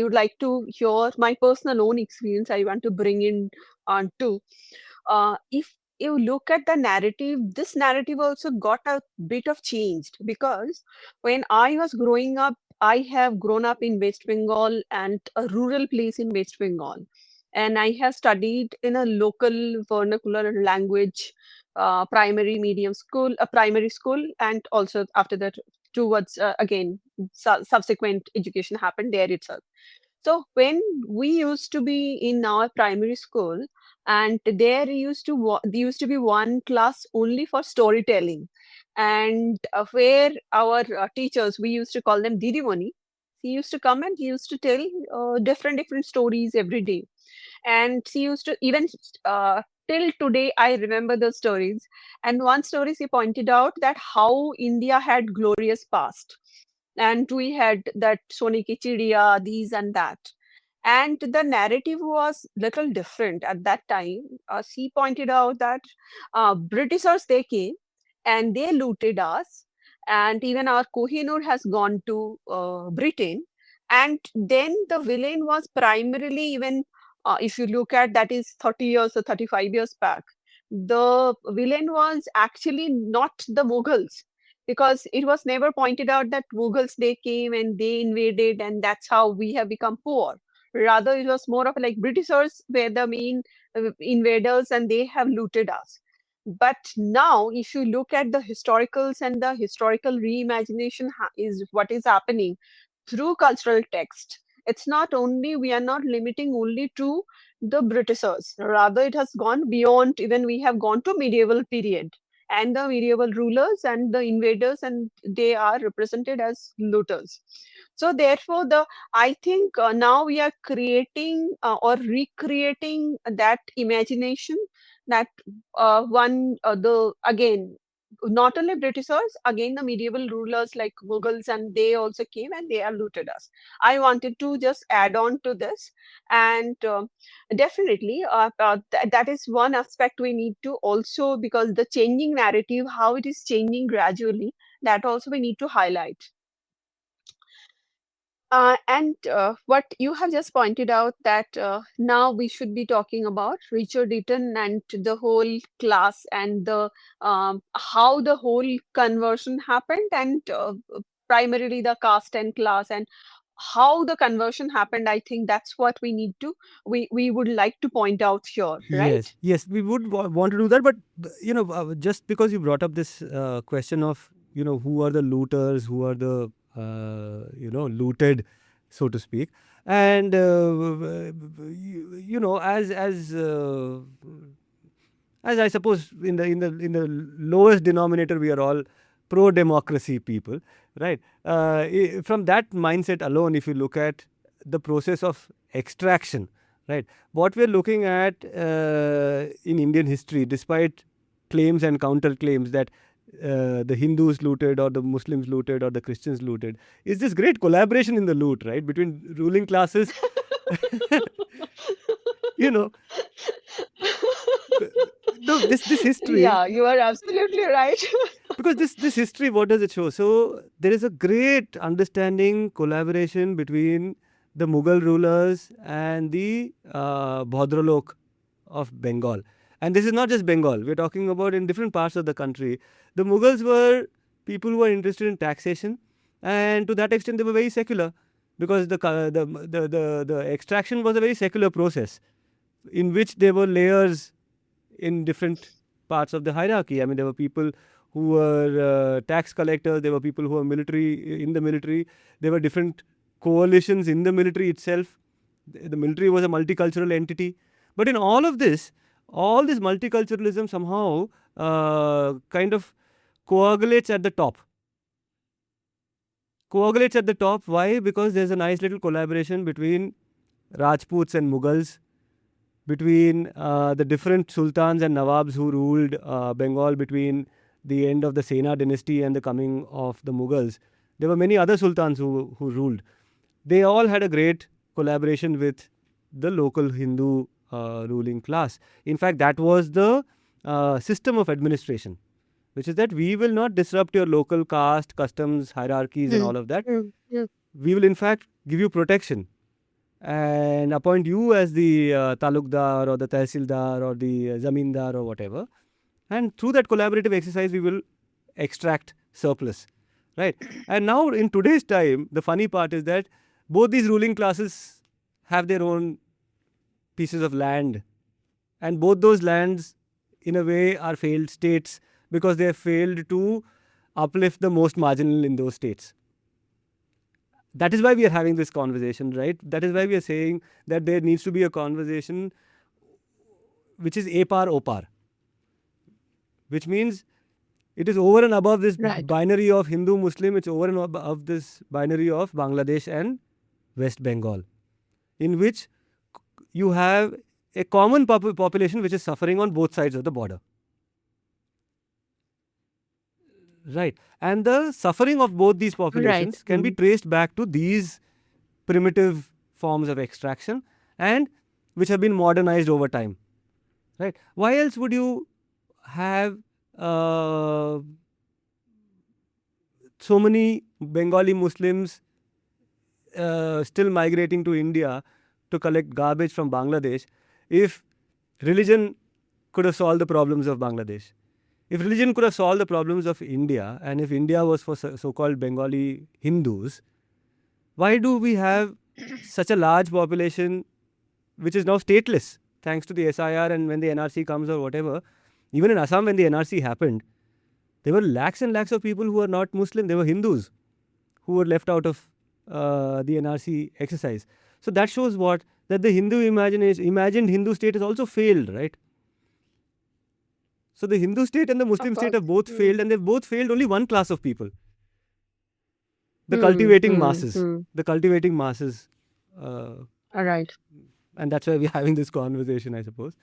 would like to hear my personal own experience. I want to bring in on too. If you look at the narrative, this narrative also got a bit of changed, because when I was growing up, I have grown up in West Bengal and a rural place in West Bengal. And I have studied in a local vernacular language primary school, and also after that, towards again, subsequent education happened there itself. So when we used to be in our primary school, and there used to be one class only for storytelling, and where our teachers, we used to call them Didimoni, he used to come and he used to tell different stories every day. And she used to even till today I remember those stories. And one story she pointed out that how India had glorious past, and we had that Soni ki Chidiya, these and that. And the narrative was little different at that time. She pointed out that Britishers, they came and they looted us, and even our Kohinoor has gone to Britain. And then the villain was primarily, even if you look at that is 30 years or 35 years back, the villain was actually not the Mughals, because it was never pointed out that Mughals, they came and they invaded and that's how we have become poor. Rather, it was more of like Britishers were the main invaders and they have looted us. But now, if you look at the historicals and the historical reimagination is what is happening through cultural text. It's not only, we are not limiting only to the Britishers. Rather, it has gone beyond, even we have gone to medieval period. And the medieval rulers and the invaders, and they are represented as looters. So therefore, I think now we are creating or recreating that imagination, that the again, not only Britishers, again the medieval rulers like Mughals, and they also came and they are looted us. I wanted to just add on to this, and definitely that is one aspect we need to also, because the changing narrative, how it is changing gradually, that also we need to highlight. And what you have just pointed out, that now we should be talking about Richard Eaton and the whole class, and the how the whole conversion happened, and primarily the caste and class, and how the conversion happened. I think that's what we would like to point out here, right?
Yes, we would want to do that, but just because you brought up this question of who are the looters, who are the looted, so to speak, and as I suppose in the lowest denominator, we are all pro democracy people, right? From that mindset alone, if you look at the process of extraction, right, what we're looking at in Indian history, despite claims and counterclaims that the Hindus looted or the Muslims looted or the Christians looted, is this great collaboration in the loot, right, between ruling classes. you know no, this history,
Yeah, you are absolutely right.
because this history, what does it show? So there is a great understanding, collaboration between the Mughal rulers and the Bhadralok of Bengal. And this is not just Bengal, we're talking about in different parts of the country. The Mughals were people who were interested in taxation, and to that extent they were very secular, because the extraction was a very secular process in which there were layers in different parts of the hierarchy. I mean, there were people who were tax collectors, there were people who were in the military, there were different coalitions in the military itself. The military was a multicultural entity. But in all this multiculturalism somehow kind of coagulates at the top. Why? Because there's a nice little collaboration between Rajputs and Mughals, between the different sultans and nawabs who ruled Bengal between the end of the Sena dynasty and the coming of the Mughals. There were many other sultans who ruled. They all had a great collaboration with the local Hindu ruling class. In fact, that was the system of administration, which is that we will not disrupt your local caste, customs, hierarchies, and all of that. We will, in fact, give you protection and appoint you as the talukdar or the tehsildar or the zamindar or whatever. And through that collaborative exercise, we will extract surplus, right? And now in today's time, the funny part is that both these ruling classes have their own pieces of land, and both those lands in a way are failed states, because they have failed to uplift the most marginal in those states. That is why we are having this conversation, right? That is why we are saying that there needs to be a conversation which is apar opar, which means it is over and above this
Right.
binary of Hindu Muslim. It's over and above this binary of Bangladesh and West Bengal, in which you have a common population which is suffering on both sides of the border. Right. And the suffering of both these populations
Right.
can be traced back to these primitive forms of extraction and which have been modernized over time. Right. Why else would you have so many Bengali Muslims still migrating to India to collect garbage from Bangladesh if religion could have solved the problems of Bangladesh? If religion could have solved the problems of India, and if India was for so-called Bengali Hindus, why do we have such a large population which is now stateless thanks to the SIR and when the NRC comes or whatever? Even in Assam, when the NRC happened, there were lakhs and lakhs of people who were not Muslim. They were Hindus who were left out of the NRC exercise. So that shows what? That the Hindu imagined Hindu state has also failed, right? So the Hindu state and the Muslim
Of
state
course.
have both failed, and they've both failed only one class of people: the cultivating masses. The cultivating masses, uh,
All right.
and that's why we're having this conversation, I suppose.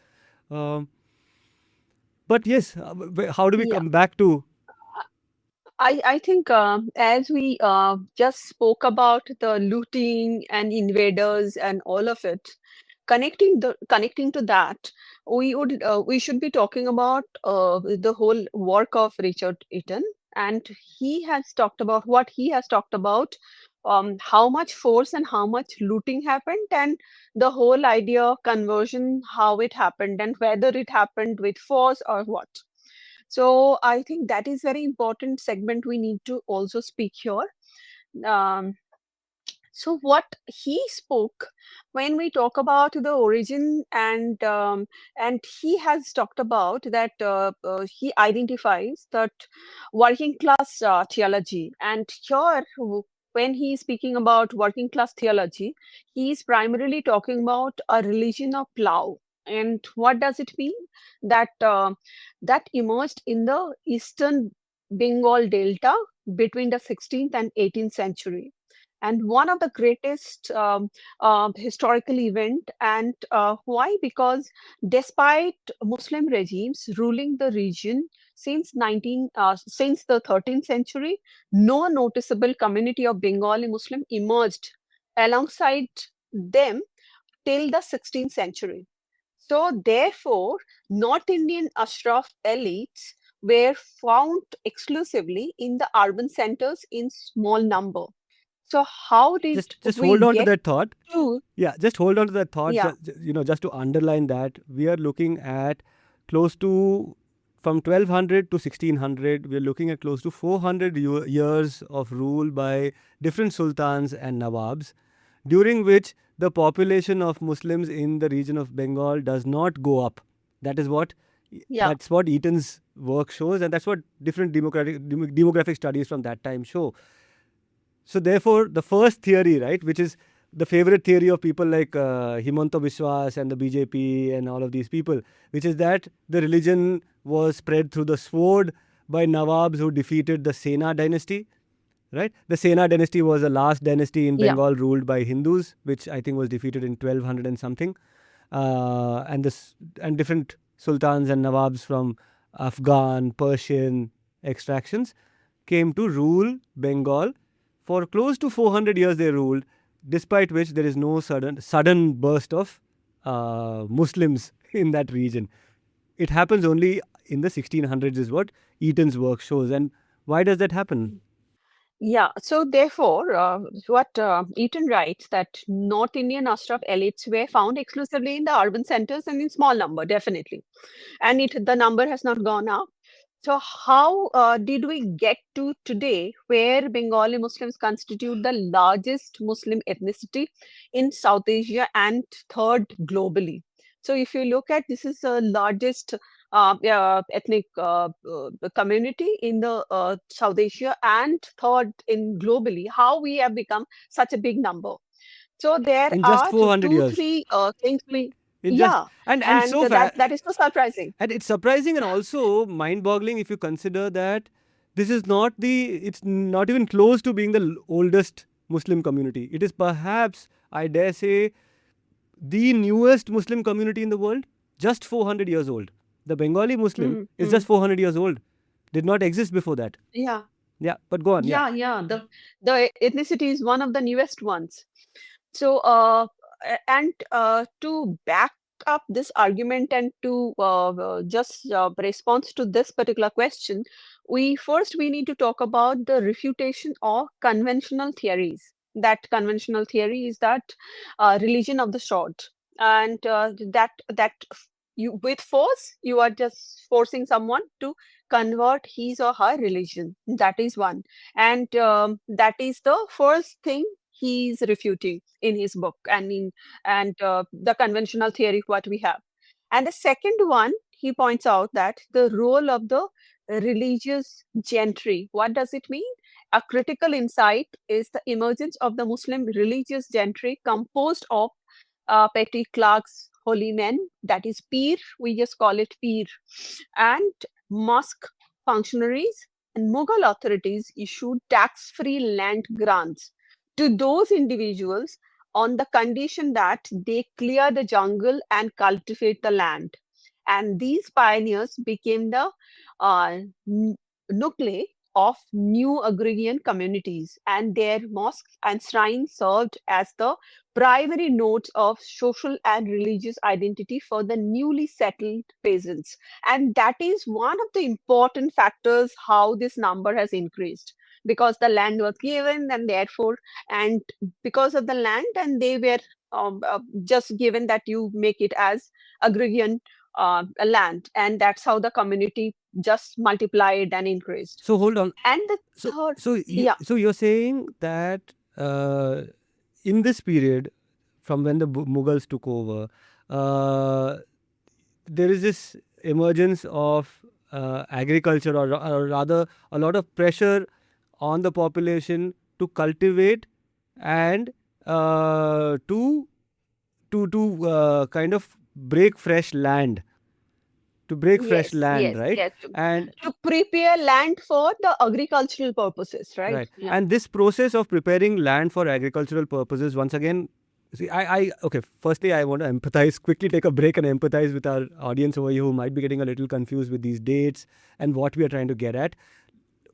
But yes, how do we
Yeah.
come back to?
I think as we just spoke about the looting and invaders and all of it, connecting to that, we should be talking about the whole work of Richard Eaton, and he has talked about how much force and how much looting happened, and the whole idea of conversion, how it happened, and whether it happened with force or what. So I think that is very important segment we need to also speak here. Um, so what he spoke when we talk about the origin and he has talked about that he identifies that working class theology, and here when he is speaking about working class theology, he is primarily talking about a religion of plow. And what does it mean? That that emerged in the eastern Bengal delta between the 16th and 18th century, and one of the greatest historical event. And why? Because despite Muslim regimes ruling the region since the 13th century, no noticeable community of Bengali Muslim emerged alongside them till the 16th century. So therefore, North Indian Ashraf elites were found exclusively in the urban centers in small number. So how did
Just
we
hold on to
get
that thought.
to?
Yeah, just hold on to that thought.
Yeah,
Just to underline that, we are looking at close to from 1200 to 1600. We are looking at close to 400 years of rule by different sultans and nawabs, during which the population of Muslims in the region of Bengal does not go up. That is what
yeah,
that's what Eaton's work shows, and that's what different demographic studies from that time show. So therefore, the first theory, right, which is the favorite theory of people like Himanta Biswas and the BJP and all of these people, which is that the religion was spread through the sword by Nawabs who defeated the Sena dynasty, right? The Sena dynasty was the last dynasty in
yeah,
Bengal ruled by Hindus, which I think was defeated in 1200 and something. And different sultans and Nawabs from Afghan, Persian extractions came to rule Bengal. For close to 400 years they ruled, despite which there is no sudden burst of Muslims in that region. It happens only in the 1600s is what Eaton's work shows. And why does that happen?
yeah. So therefore, what Eaton writes that North Indian Ashraf elites were found exclusively in the urban centers and in small number, definitely, and the number has not gone up. So how did we get to today where Bengali Muslims constitute the largest Muslim ethnicity in South Asia and third globally? So if you look at, this is the largest ethnic community in the South Asia and third in globally. How we have become such a big number? So there
In just
are
400
two,
years.
three things we.
It just
Yeah,
and
and
so
that is so surprising.
and it's surprising and also mind-boggling if you consider that this is not it's not even close to being the oldest Muslim community. It is perhaps, I dare say, the newest Muslim community in the world, just 400 years old. The Bengali Muslim is just 400 years old. Did not exist before that.
Yeah,
Yeah, but go on. Yeah.
yeah. The ethnicity is one of the newest ones. So, and to back up this argument and to just respond to this particular question, we need to talk about the refutation of conventional theories. That conventional theory is that religion of the sword, and that you with force you are just forcing someone to convert his or her religion. That is one, and that is the first thing he's refuting in his book and in and the conventional theory what we have. And the second one, he points out that the role of the religious gentry. What does it mean? A critical insight is the emergence of the Muslim religious gentry composed of petty clerks, holy men, that is peer, we just call it peer, and mosque functionaries and Mughal authorities issued tax-free land grants to those individuals on the condition that they clear the jungle and cultivate the land. And these pioneers became the n- nuclei of new agrarian communities, and their mosques and shrines served as the primary nodes of social and religious identity for the newly settled peasants. And that is one of the important factors how this number has increased, because the land was given, and therefore, and because of the land, and they were just given that you make it as agrarian land, and that's how the community just multiplied and increased.
So hold on.
And the
So
third,
so
yeah,
you're saying that in this period, from when the Mughals took over, uh, there is this emergence of agriculture, or rather, a lot of pressure on the population to cultivate and to kind of break fresh land, right?
yes,
And
to prepare land for the agricultural purposes, right?
right.
Yeah.
And this process of preparing land for agricultural purposes, once again, see, okay, firstly, I want to empathize, quickly take a break and empathize with our audience over here who might be getting a little confused with these dates and what we are trying to get at.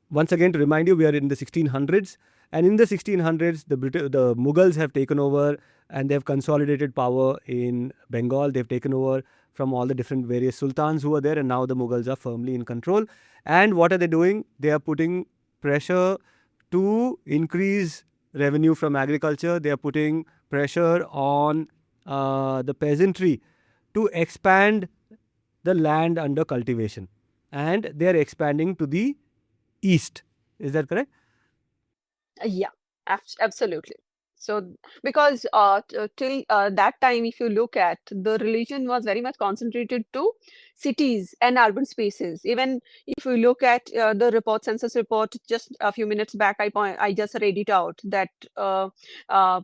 Once again, to remind you, we are in the 1600s. And in the 1600s, the Mughals have taken over and they've consolidated power in Bengal. They've taken over from all the different various sultans who were there, and now the Mughals are firmly in control. And what are they doing? They are putting pressure to increase revenue from agriculture. They are putting pressure on the peasantry to expand the land under cultivation. And they are expanding to the east. Is that correct?
Yeah, absolutely. So, because till that time, if you look at, the religion was very much concentrated to cities and urban spaces. Even if you look at the report, census report, just a few minutes back, I just read it out that uh, uh,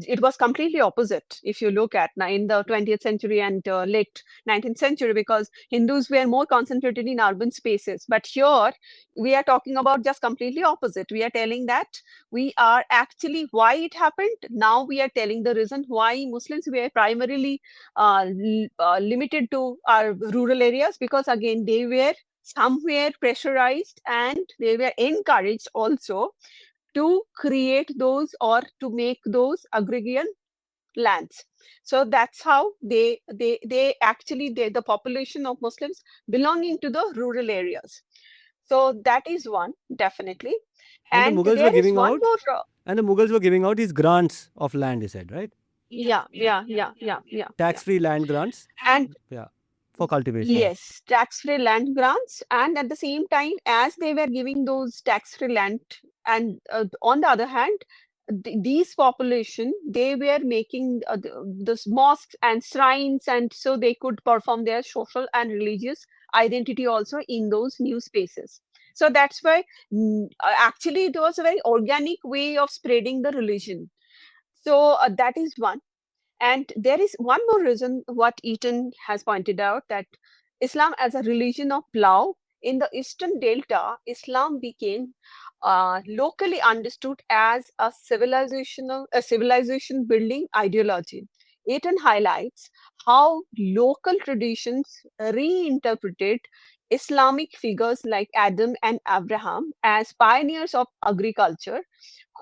it was completely opposite. If you look at now in the 20th century and late 19th century, because Hindus were more concentrated in urban spaces. But here we are talking about just completely opposite. We are telling that we are actually why it happened. Now we are telling the reason why Muslims were primarily limited to our rural areas, because again they were somewhere pressurized and they were encouraged also to create those or to make those agrarian lands. So that's how they actually the population of Muslims belonging to the rural areas. So that is one, definitely.
And the
And
Mughals were
there is
giving
one
out,
more.
his grants of land, he said, right?
Yeah.
Tax-free land grants,
And
yeah, for cultivation.
yes, tax-free land grants. And at the same time, as they were giving those tax-free land, and on the other hand, these population, they were making this mosques and shrines, and so they could perform their social and religious identity also in those new spaces. So that's why actually it was a very organic way of spreading the religion. So that is one. And there is one more reason what Eaton has pointed out, that Islam as a religion of plow in the Eastern Delta, Islam became locally understood as a civilization building ideology. Eaton highlights how local traditions reinterpreted Islamic figures like Adam and Abraham as pioneers of agriculture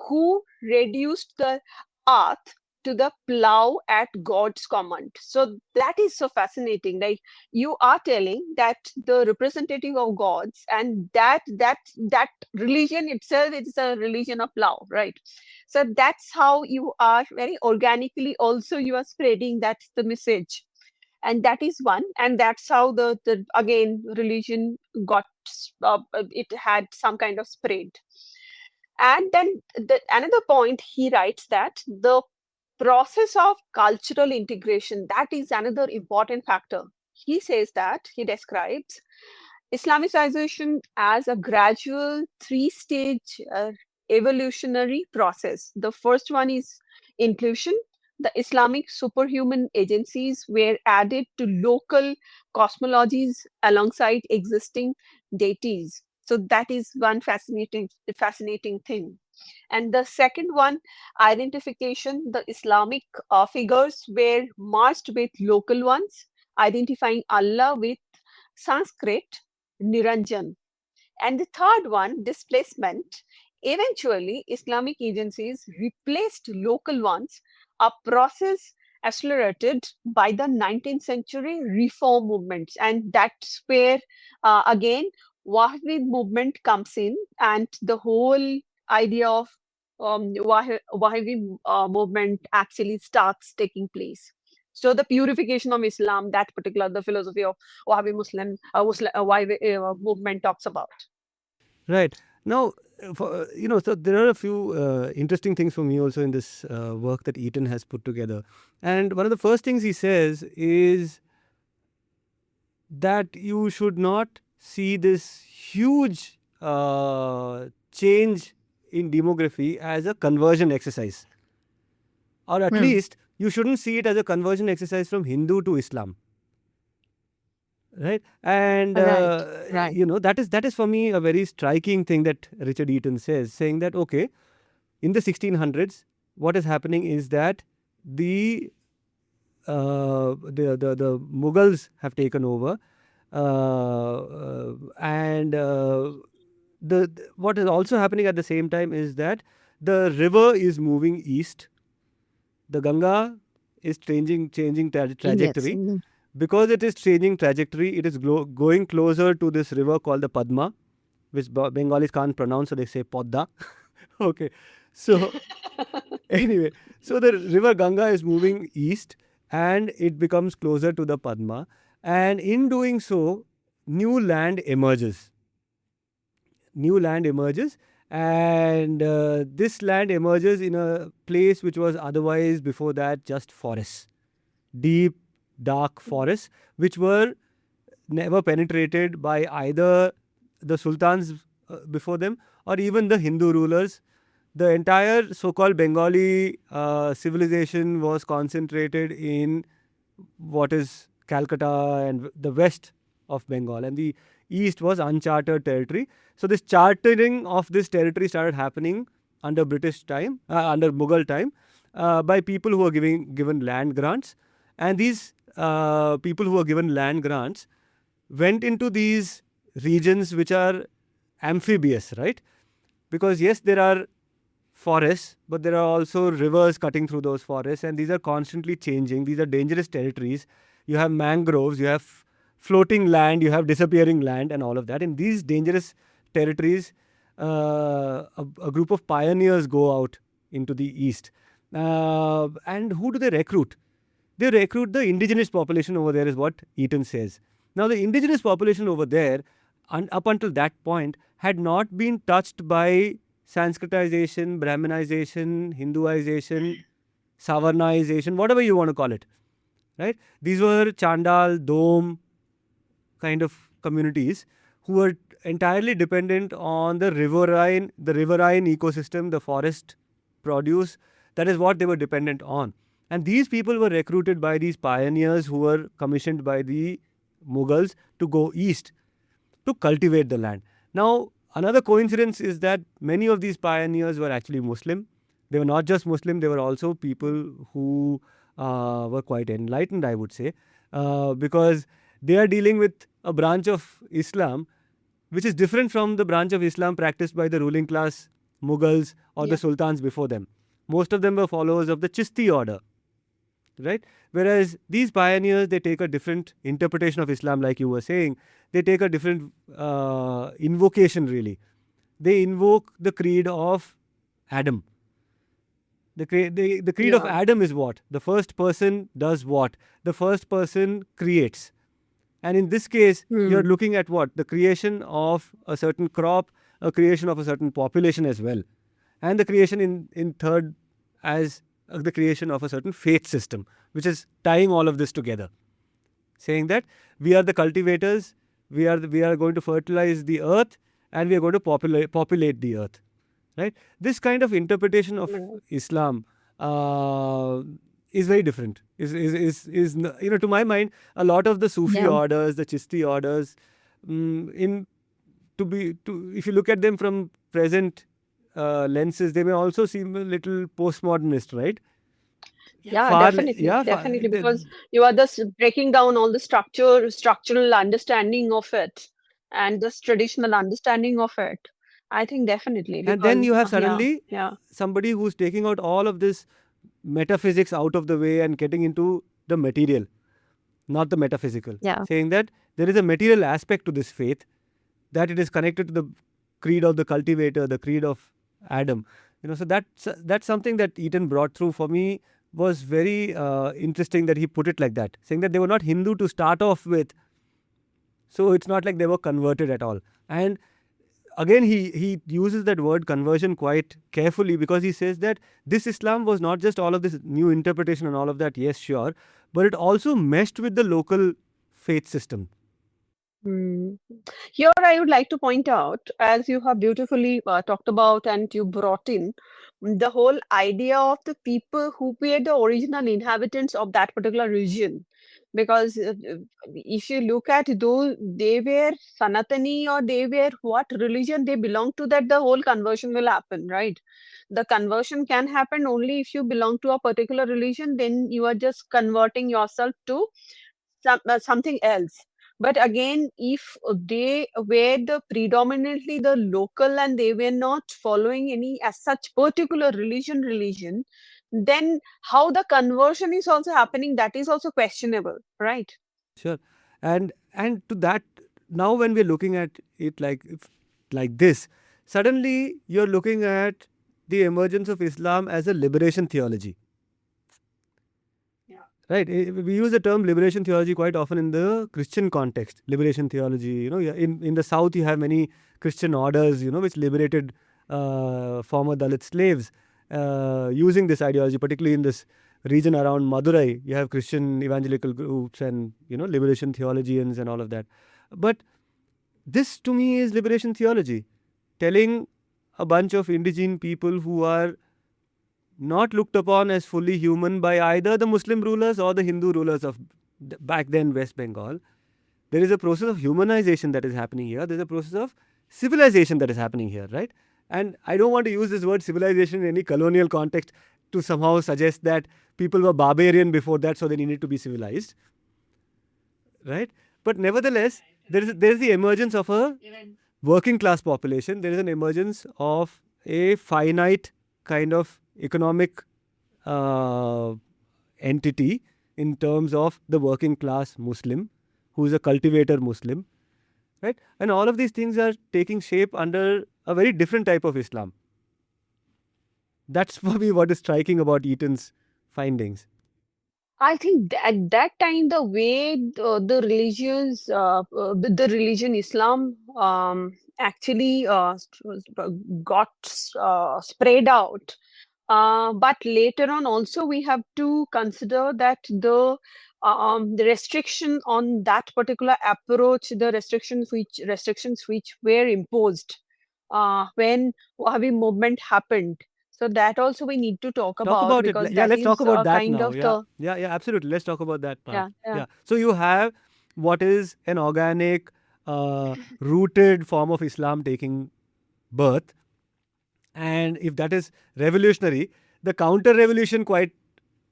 who reduced the earth to the plow at God's command. So that is so fascinating. Like, you are telling that the representative of gods, and that religion itself is a religion of plow, right? So that's how you are very organically also you are spreading that's the message. And that is one, and that's how the again religion got it had some kind of spread. And then another point he writes that the process of cultural integration, that is another important factor. He says that he describes Islamicization as a gradual three-stage evolutionary process. The first one is inclusion. The Islamic superhuman agencies were added to local cosmologies alongside existing deities. So that is one fascinating thing. And the second one, identification, the Islamic figures were merged with local ones, identifying Allah with Sanskrit Niranjan. And the third one, displacement. Eventually, Islamic agencies replaced local ones, a process accelerated by the 19th century reform movements. And that's where, again, Wahhabi movement comes in, and the whole idea of Wahhabi movement actually starts taking place. So the purification of Islam, that particular, the philosophy of Wahhabi Wahhabi movement talks about.
Right. Now, so there are a few interesting things for me also in this work that Eaton has put together. And one of the first things he says is that you should not see this huge change in demography as a conversion exercise. Or at least you shouldn't see it as a conversion exercise from Hindu to Islam. Right. And
Right.
that is for me a very striking thing that Richard Eaton says, saying that okay, in the 1600s what is happening is that the Mughals have taken over, and what is also happening at the same time is that the river is moving east. The Ganga is changing trajectory.
Yes.
Because it is changing trajectory, it is going closer to this river called the Padma, which Bengalis can't pronounce, so they say Podda. Okay. So, anyway, so the river Ganga is moving east and it becomes closer to the Padma. And in doing so, new land emerges. And this land emerges in a place which was otherwise before that just forests. Deep, dark forests, which were never penetrated by either the sultans before them or even the Hindu rulers. The entire so-called Bengali civilization was concentrated in what is Calcutta and the west of Bengal, and the east was uncharted territory. So this chartering of this territory started happening under British time, under Mughal time, by people who were given land grants. And these people who were given land grants went into these regions which are amphibious, right? Because yes, there are forests, but there are also rivers cutting through those forests, and these are constantly changing. These are dangerous territories. You have mangroves, you have floating land, you have disappearing land, and all of that. In these dangerous territories, a group of pioneers go out into the east. And who do they recruit? They recruit the indigenous population over there, is what Eaton says. Now, the indigenous population over there, up until that point, had not been touched by Sanskritization, Brahminization, Hinduization, Savarnaization, whatever you want to call it. Right? These were Chandal, Dom kind of communities who were entirely dependent on the riverine ecosystem, the forest produce. That is what they were dependent on. And these people were recruited by these pioneers who were commissioned by the Mughals to go east to cultivate the land. Now, another coincidence is that many of these pioneers were actually Muslim. They were not just Muslim, they were also people who were quite enlightened, I would say, because they are dealing with a branch of Islam which is different from the branch of Islam practiced by the ruling class Mughals or the
Yeah.
sultans before them. Most of them were followers of the Chishti order, right? Whereas these pioneers, they take a different interpretation of Islam, like you were saying. They take a different invocation, really. They invoke the creed of Adam. The creed of
Yeah.
Adam is what? The first person does what? The first person creates. And in this case, you're
Hmm.
looking at what? The creation of a certain crop, a creation of a certain population as well. And the creation in third as the creation of a certain faith system, which is tying all of this together. Saying that we are the cultivators, we are going to fertilize the earth, and we are going to populate the earth. Right? This kind of interpretation of
Right.
Islam is very different. To my mind, a lot of the Sufi
Yeah.
orders, the Chisti orders, in to if you look at them from present lenses, they may also seem a little postmodernist, right?
Yeah,
Far,
definitely,
yeah, far,
definitely, because you are just breaking down all the structural understanding of it, and this traditional understanding of it. I think definitely
and then
because
you have
yeah,
suddenly
yeah,
somebody who's taking out all of this metaphysics out of the way and getting into the material, not the metaphysical,
yeah.
saying that there is a material aspect to this faith, that it is connected to the creed of the cultivator, the creed of Adam. So that's something that Eaton brought through for me was very interesting that he put it like that, saying that they were not Hindu to start off with, so it's not like they were converted at all. And again, he uses that word conversion quite carefully because he says that this Islam was not just all of this new interpretation and all of that, yes, sure, but it also meshed with the local faith system.
Hmm. Here, I would like to point out, as you have beautifully talked about and you brought in the whole idea of the people who were the original inhabitants of that particular region. Because if you look at those, they were Sanatani or they were what religion they belong to, that the whole conversion will happen, right? The conversion can happen only if you belong to a particular religion, then you are just converting yourself to something else. But again, if they were the predominantly the local and they were not following any as such particular religion, then how the conversion is also happening, that is also questionable, right?
Sure. And to that, now when we're looking at it like this, suddenly you're looking at the emergence of Islam as a liberation theology. Right. We use the term liberation theology quite often in the Christian context. Liberation theology, in the South, you have many Christian orders, which liberated former Dalit slaves using this ideology, particularly in this region around Madurai. You have Christian evangelical groups and, liberation theologians and all of that. But this to me is liberation theology, telling a bunch of indigenous people who are not looked upon as fully human by either the Muslim rulers or the Hindu rulers of back then West Bengal. There is a process of humanization that is happening here. There's a process of civilization that is happening here, right? And I don't want to use this word civilization in any colonial context to somehow suggest that people were barbarian before that, so they needed to be civilized, right? But nevertheless, there is the emergence of a working class population. There is an emergence of a finite kind of economic uh, entity in terms of the working class Muslim, who is a cultivator Muslim, right? And all of these things are taking shape under a very different type of Islam. That's for me what is striking about Eaton's findings.
I think at that time, the way the religion Islam actually got spread out. But later on, also we have to consider that the restriction on that particular approach, the restrictions which were imposed when Wahhabi movement happened. So that also we need to talk
Talk
about
about it.
because
Yeah,
that
let's talk
is
about that
kind
now.
of
Yeah,
the
yeah, yeah, absolutely. Let's talk about that part.
yeah, yeah.
Yeah. So you have what is an organic, rooted form of Islam taking birth, and if that is revolutionary, the counter revolution, quite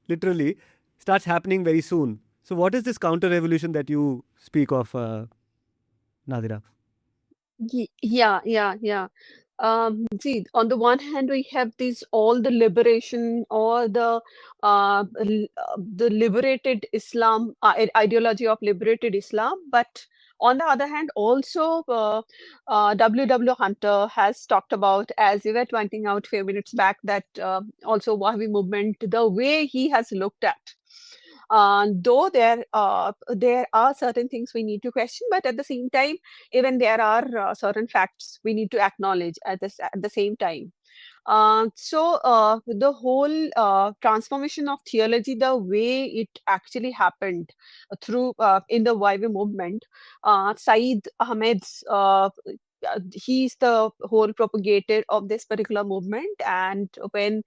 literally, starts happening very soon. So, what is this counter revolution that you speak of, Nadira?
Yeah, yeah, yeah. See, on the one hand, we have this all the liberation or the liberated Islam ideology of liberated Islam, but on the other hand, also W. Hunter has talked about, as you were pointing out a few minutes back, that also Wahhabi movement, the way he has looked at. Though there are certain things we need to question, but at the same time, even there are certain facts we need to acknowledge at the same time. The whole transformation of theology, the way it actually happened through in the YV movement, Saeed Ahmed's. He's the whole propagator of this particular movement, and when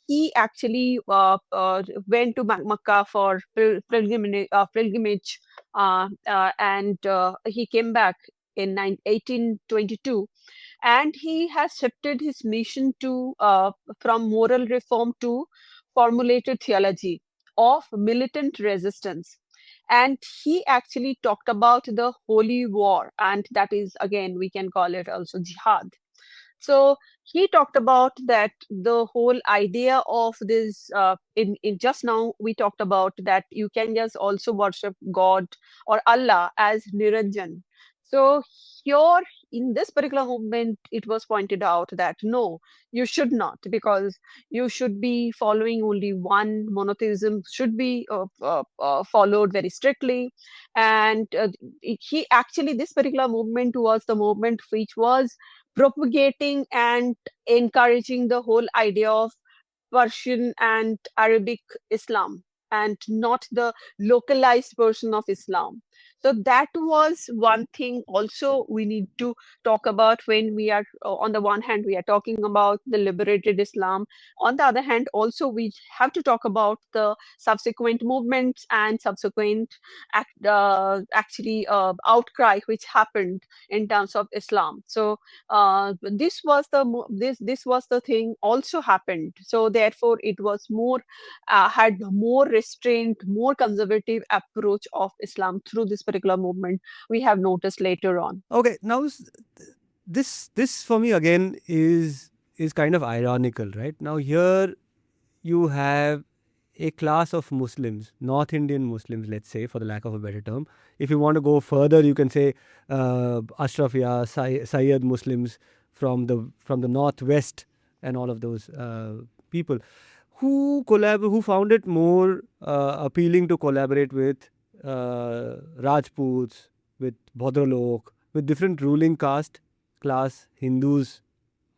he actually went to Makkah for pilgrimage, and he came back in 1822, and he has shifted his mission to from moral reform to formulated theology of militant resistance. And he actually talked about the holy war, and that is, again, we can call it also jihad. So he talked about that the whole idea of this in just now we talked about that you can just also worship God or Allah as Niranjan. So here in this particular movement, it was pointed out that no, you should not, because you should be following only one monotheism, should be followed very strictly. And he actually, this particular movement was the movement which was propagating and encouraging the whole idea of Persian and Arabic Islam, and not the localized version of Islam. So that was one thing also we need to talk about when we are, on the one hand, we are talking about the liberated Islam. On the other hand, also we have to talk about the subsequent movements and subsequent actually outcry which happened in terms of Islam. So this was the thing also happened. So therefore, it was more had more restrained, more conservative approach of Islam through this particular movement. We have noticed later on.
Okay, now this for me again is kind of ironical, right? Now here you have a class of Muslims, North Indian Muslims, let's say, for the lack of a better term. If you want to go further, you can say Ashrafia, Sayyid Muslims from the northwest, and all of those people who found it more appealing to collaborate with Rajputs, with Bhadralok, with different ruling caste class Hindus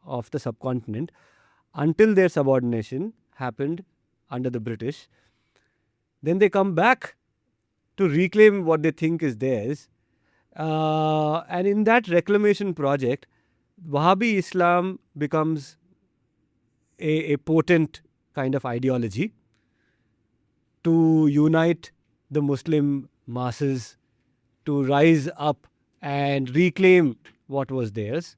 of the subcontinent, until their subordination happened under the British. Then they come back to reclaim what they think is theirs. And in that reclamation project, Wahhabi Islam becomes a potent kind of ideology to unite the Muslim masses, to rise up and reclaim what was theirs.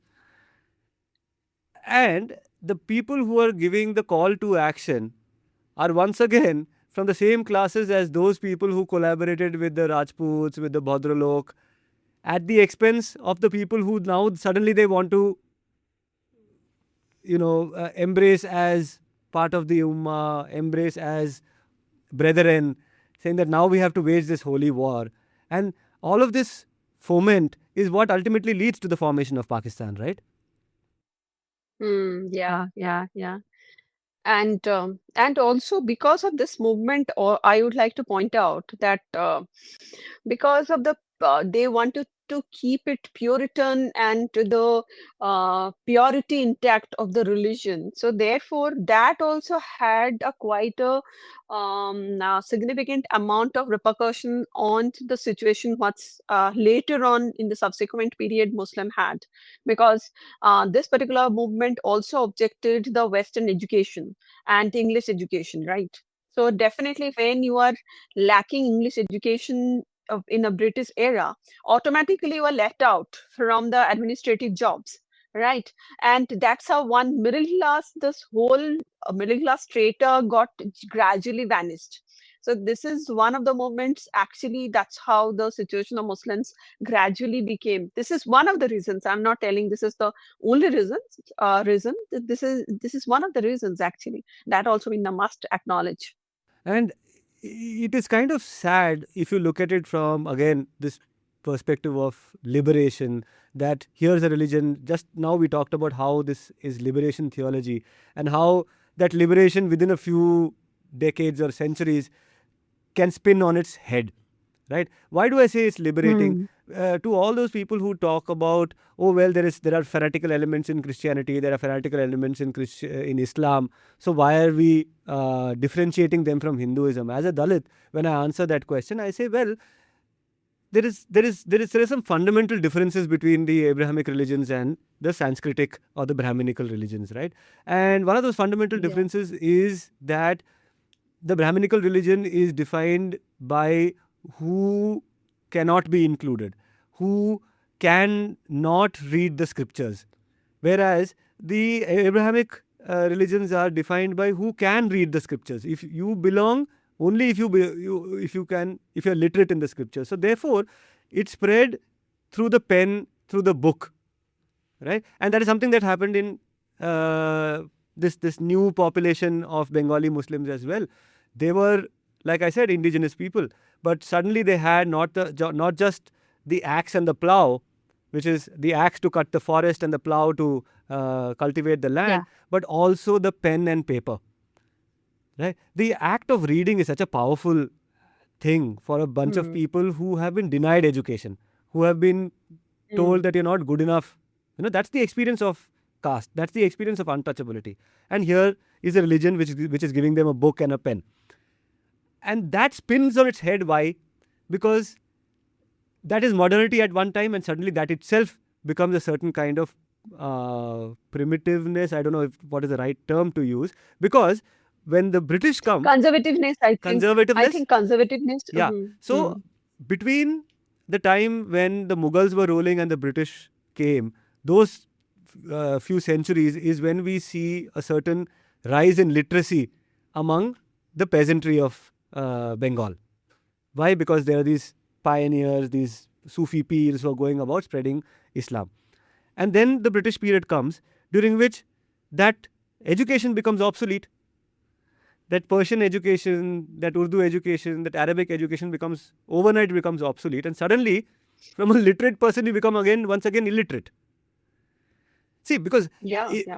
And the people who are giving the call to action are once again from the same classes as those people who collaborated with the Rajputs, with the Bhadralok, at the expense of the people who now suddenly they want to, embrace as part of the Ummah, embrace as brethren, saying that now we have to wage this holy war. And all of this foment is what ultimately leads to the formation of Pakistan, right?
Yeah, yeah, yeah. And also because of this movement, or I would like to point out that because of the they wanted to keep it Puritan and the purity intact of the religion. So therefore, that also had a quite a significant amount of repercussion on the situation what's later on in the subsequent period Muslim had, because this particular movement also objected the Western education and English education, right? So definitely, when you are lacking English education in a British era, automatically you are left out from the administrative jobs, right? And that's how one middle class, this whole middle class strata got gradually vanished. So this is one of the moments, actually, that's how the situation of Muslims gradually became. This is one of the reasons. I'm not telling this is the only reason. This is one of the reasons, actually. That also we must acknowledge.
And it is kind of sad if you look at it from, again, this perspective of liberation, that here's a religion. Just now we talked about how this is liberation theology and how that liberation within a few decades or centuries can spin on its head, right? Why do I say it's liberating? To all those people who talk about, oh well, there are fanatical elements in Christianity, there are fanatical elements in Islam, so why are we differentiating them from Hinduism? As a Dalit, when I answer that question, I say, well, there are some fundamental differences between the Abrahamic religions and the Sanskritic or the Brahminical religions, right? And one of those fundamental
Yeah.
differences is that the Brahminical religion is defined by who cannot be included, who can not read the scriptures, whereas the Abrahamic religions are defined by who can read the scriptures. If you belong, only if if you're literate in the scriptures. So therefore, it spread through the pen, through the book, right? And that is something that happened in this new population of Bengali Muslims as well. They were, like I said, indigenous people, but suddenly they had not just the axe and the plow, which is the axe to cut the forest and the plow to cultivate the land, but also the pen and paper, right? The act of reading is such a powerful thing for a bunch of people who have been denied education, who have been told that you're not good enough. That's the experience of caste. That's the experience of untouchability. And here is a religion which is giving them a book and a pen. And that spins on its head. Why? Because that is modernity at one time, and suddenly that itself becomes a certain kind of primitiveness. I don't know what is the right term to use. Because when the British come...
Conservativeness, I think.
Conservativeness?
I think conservativeness.
Yeah. So between the time when the Mughals were ruling and the British came, those few centuries is when we see a certain rise in literacy among the peasantry of Bengal. Why? Because there are these pioneers, these Sufi peers who are going about spreading Islam. And then the British period comes, during which that education becomes obsolete. That Persian education, that Urdu education, that Arabic education overnight becomes obsolete. And suddenly, from a literate person, you become once again illiterate. See, because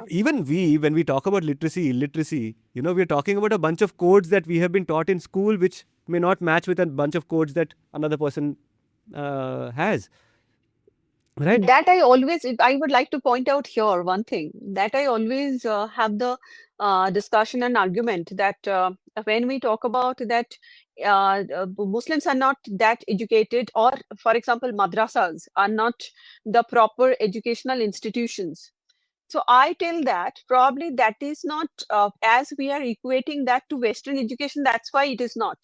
even when we talk about illiteracy, we're talking about a bunch of codes that we have been taught in school, which may not match with a bunch of codes that another person has. Right?
That I would like to point out here one thing, that I always have the discussion and argument that when we talk about that Muslims are not that educated, or for example, madrasas are not the proper educational institutions. So I tell that probably that is not, as we are equating that to Western education, that's why it is not.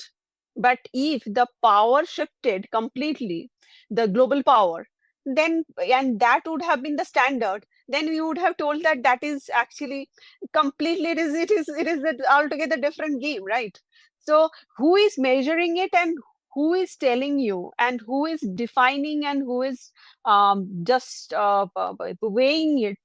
But if the power shifted completely, the global power, then, and that would have been the standard, then we would have told that that is actually completely, it is an altogether different game, right? So who is measuring it, and who is telling you, and who is defining, and who is just weighing it?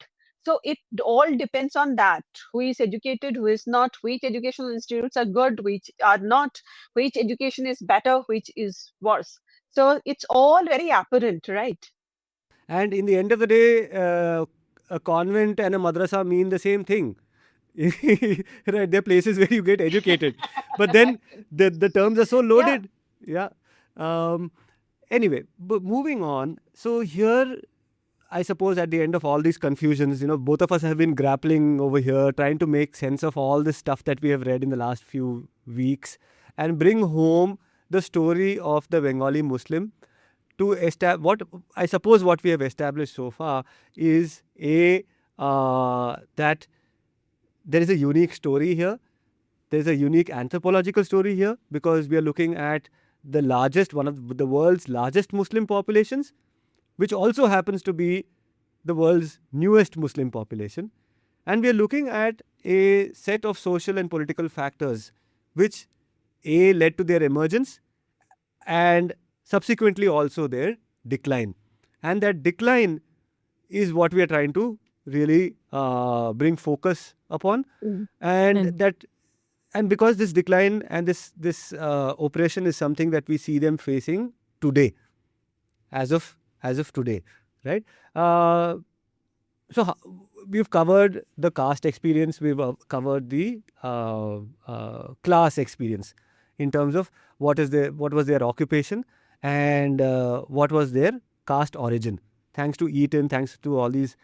So it all depends on that. Who is educated, who is not, which educational institutes are good, which are not, which education is better, which is worse. So it's all very apparent, right?
And in the end of the day, a convent and a madrasa mean the same thing. Right? They're places where you get educated. But then the terms are so loaded. Yeah. Anyway, but moving on. So here, I suppose at the end of all these confusions, both of us have been grappling over here, trying to make sense of all this stuff that we have read in the last few weeks and bring home the story of the Bengali Muslim to establish what I suppose what we have established so far is that there is a unique story here. There's a unique anthropological story here because we are looking at one of the world's largest Muslim populations, which also happens to be the world's newest Muslim population. And we are looking at a set of social and political factors which led to their emergence and subsequently also their decline. And that decline is what we are trying to really bring focus upon. And because this decline and this oppression is something that we see them facing today, as of today, right? So we've covered the caste experience, we've covered the class experience in terms of what was their occupation and what was their caste origin. Thanks to Eaton, thanks to all these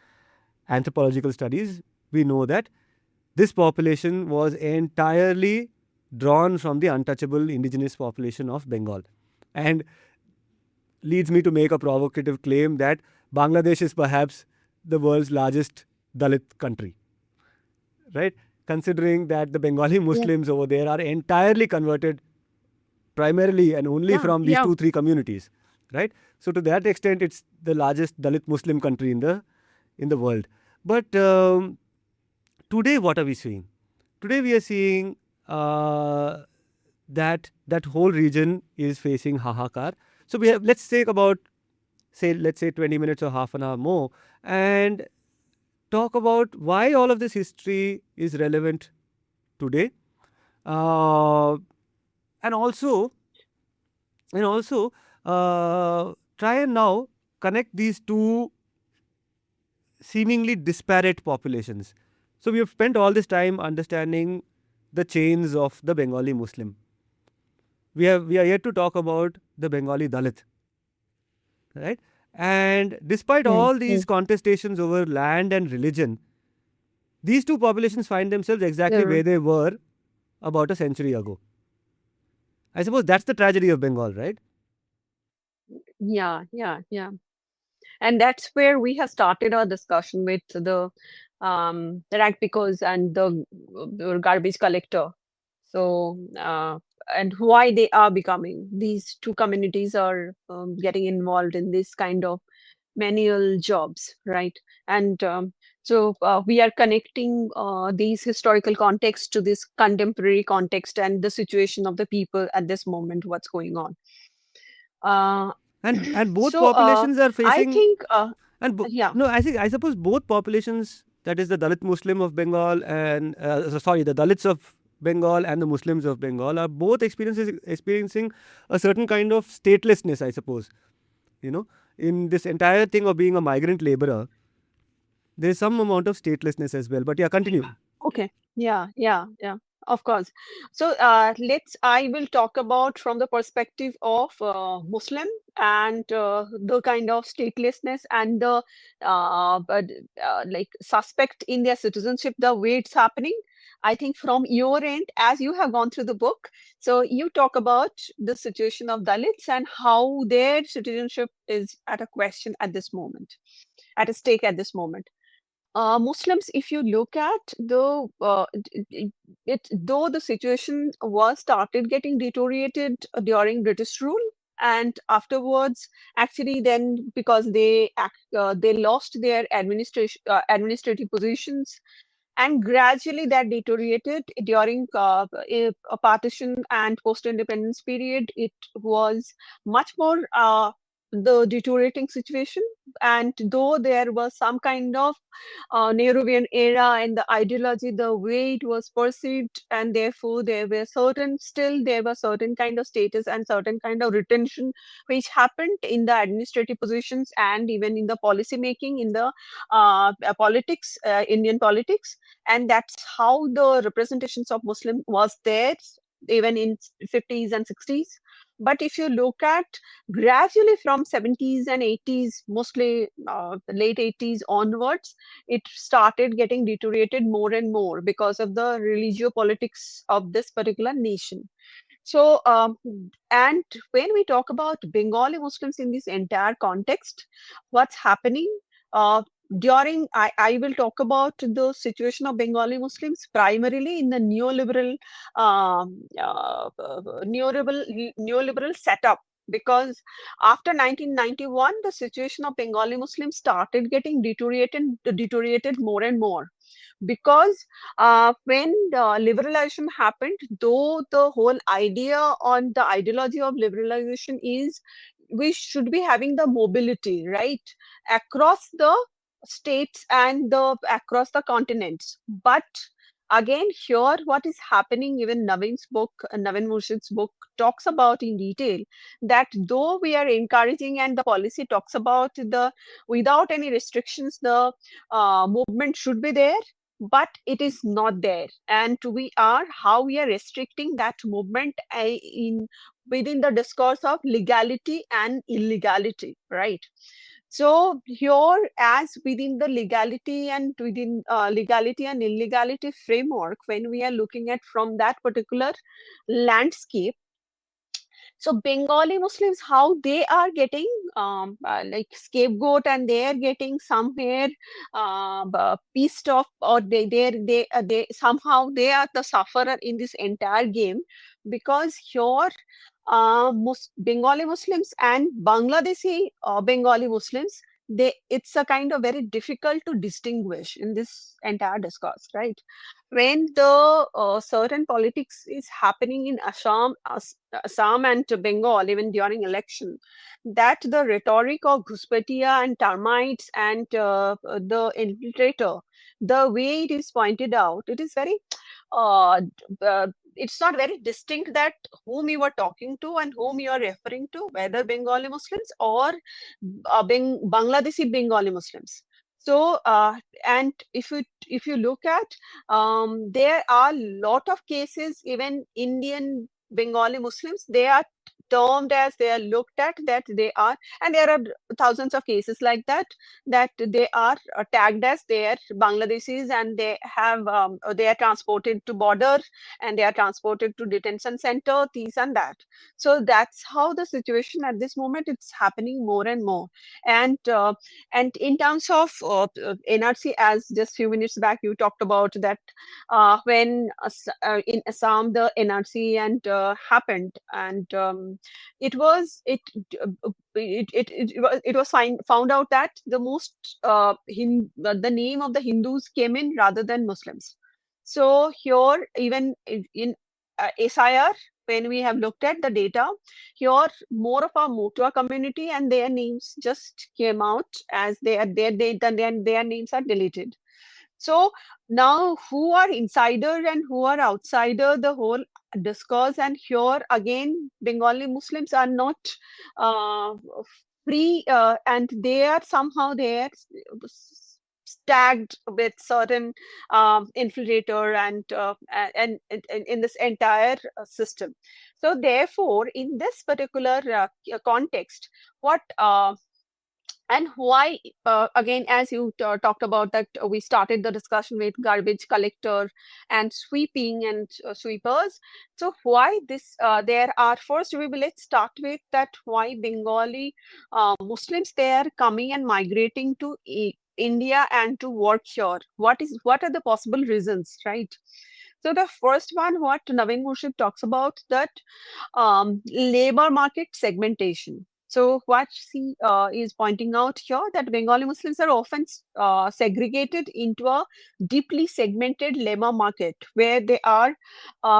anthropological studies, we know that this population was entirely drawn from the untouchable indigenous population of Bengal. And leads me to make a provocative claim that Bangladesh is perhaps the world's largest Dalit country, right? Considering that the Bengali Muslims over there are entirely converted primarily and only from these 2-3 communities, right? So to that extent, it's the largest Dalit Muslim country in the world. But today, what are we seeing? Today, we are seeing that whole region is facing hahakar. So let's take about, let's say 20 minutes or half an hour more and talk about why all of this history is relevant today. And also try and now connect these two seemingly disparate populations. So we have spent all this time understanding the chains of the Bengali Muslim. We are yet to talk about the Bengali Dalit, right? And despite all these contestations over land and religion, these two populations find themselves exactly where they were about a century ago. I suppose that's the tragedy of Bengal, right?
Yeah. And that's where we have started our discussion with the rag pickers and the garbage collector. So, and why they are becoming, these two communities are getting involved in this kind of manual jobs, right? And so we are connecting these historical contexts to this contemporary context and the situation of the people at this moment, what's going on.
And both
So
populations are facing.
I think,
I suppose both populations, that is the Dalit Muslim of Bengal and the Dalits of Bengal and the Muslims of Bengal, are both experiencing a certain kind of statelessness, I suppose. In this entire thing of being a migrant laborer, there's some amount of statelessness as well. But yeah, continue.
Okay. Yeah. Of course. So I will talk about from the perspective of Muslim and the kind of statelessness and the like suspect in their citizenship, the way it's happening. I think from your end, as you have gone through the book, so you talk about the situation of Dalits and how their citizenship is at a question at this moment, at a stake at this moment. Muslims, if you look at though the situation was started getting deteriorated during British rule, and afterwards, actually, then because they lost their administrative positions, and gradually that deteriorated during a partition and post-independence period. It was much more the deteriorating situation, and though there was some kind of Nehruvian era and the ideology, the way it was perceived, and therefore there were certain kind of status and certain kind of retention which happened in the administrative positions and even in the policy making in the politics, Indian politics, and that's how the representations of Muslim was there even in 50s and 60s. But if you look at gradually from 70s and 80s, mostly the late 80s onwards, it started getting deteriorated more and more because of the religio-politics of this particular nation. So, and when we talk about Bengali Muslims in this entire context, what's happening? I will talk about the situation of Bengali Muslims primarily in the neoliberal setup. Because after 1991, the situation of Bengali Muslims started getting deteriorated more and more, because when the liberalization happened, though the whole idea on the ideology of liberalization is we should be having the mobility, right, across the states and across the continents. But again, here what is happening, even Navin Murshid's book talks about in detail, that though we are encouraging and the policy talks about the without any restrictions, the movement should be there, but it is not there, and how we are restricting that movement in within the discourse of legality and illegality, right? So here, as within the legality and within legality and illegality framework, when we are looking at from that particular landscape, so Bengali Muslims, how they are getting like scapegoat, and they are getting somewhere pissed off, or they somehow they are the sufferer in this entire game, because here Bengali Muslims and Bangladeshi Bengali Muslims, it's a kind of very difficult to distinguish in this entire discourse, right? When the certain politics is happening in Assam and Bengal, even during election, that the rhetoric of Ghuspetia and termites and the infiltrator, the way it is pointed out, it is very it's not very distinct that whom you are talking to and whom you are referring to, whether Bengali Muslims or Bangladeshi Bengali Muslims. So, and if you look at, there are lot of cases, even Indian Bengali Muslims, they are termed as, they are looked at that they are, and there are thousands of cases like that, that they are tagged as they are Bangladeshis, and they are transported to border, and they are transported to detention center, this and that. So that's how the situation at this moment, it's happening more and more. And in terms of NRC, as just few minutes back you talked about that, when in Assam the NRC and happened, and it was it it was found out that the most the name of the Hindus came in rather than Muslims. So here, even in SIR, when we have looked at the data, here more of our Motua community and their names just came out as their names are deleted. So now, who are insider and who are outsider, the whole discourse, and here again, Bengali Muslims are not uh, free, and they are somehow there tagged with certain infiltrator and in this entire system. So therefore, in this particular context, what and why, again, as you talked about that, we started the discussion with garbage collector and sweeping and sweepers. So why this, there are, first let's start with that, why Bengali Muslims, they are coming and migrating to India and to work here. What are the possible reasons, right? So the first one, what Naveen Murshid talks about, that labor market segmentation. So what she is pointing out here, that Bengali Muslims are often segregated into a deeply segmented labor market, where they are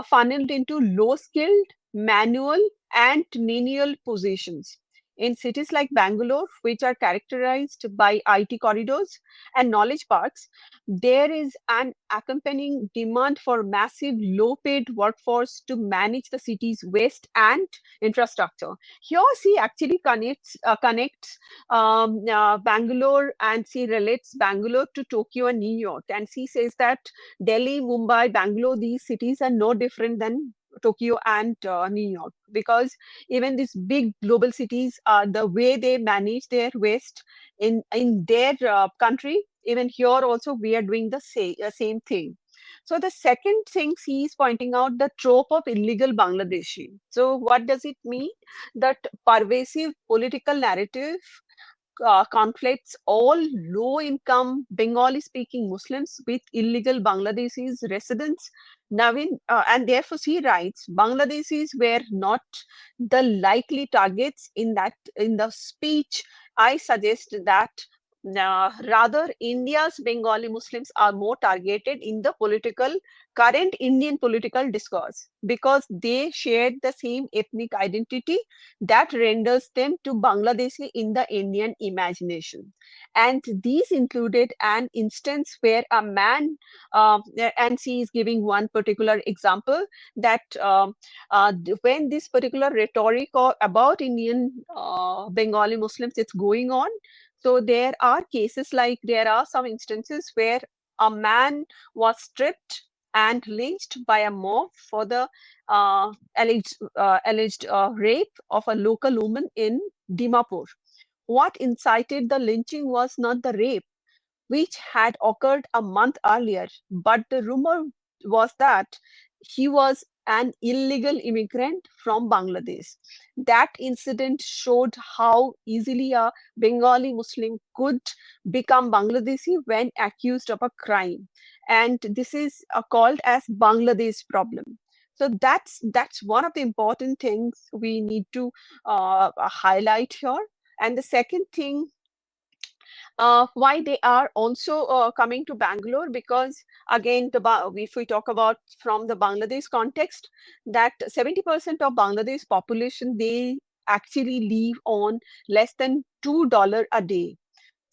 funneled into low-skilled, manual, and menial positions. In cities like Bangalore, which are characterized by IT corridors and knowledge parks, there is an accompanying demand for massive low-paid workforce to manage the city's waste and infrastructure. Here, she actually connects Bangalore, and she relates Bangalore to Tokyo and New York. And she says that Delhi, Mumbai, Bangalore, these cities are no different than Tokyo and New York, because even these big global cities, the way they manage their waste in their country, even here also we are doing the same thing. So the second thing he is pointing out, the trope of illegal Bangladeshi. So what does it mean? That pervasive political narrative conflicts all low-income Bengali-speaking Muslims with illegal Bangladeshis residents. Navine, and therefore he writes, Bangladeshis were not the likely targets in the speech. I suggest that rather India's Bengali Muslims are more targeted in the current Indian political discourse, because they shared the same ethnic identity that renders them to Bangladeshi in the Indian imagination. And these included an instance where a man, and she is giving one particular example, that when this particular rhetoric about Indian Bengali Muslims is going on, so there are cases like there are some instances where a man was stripped and lynched by a mob for the alleged rape of a local woman in Dimapur. What incited the lynching was not the rape, which had occurred a month earlier, but the rumor was that he was an illegal immigrant from Bangladesh. That incident showed how easily a Bengali Muslim could become Bangladeshi when accused of a crime. And this is called as Bangladesh problem. So that's one of the important things we need to highlight here. And the second thing, why they are also coming to Bangalore, because again, if we talk about from the Bangladesh context, that 70% of Bangladesh population, they actually live on less than $2 a day.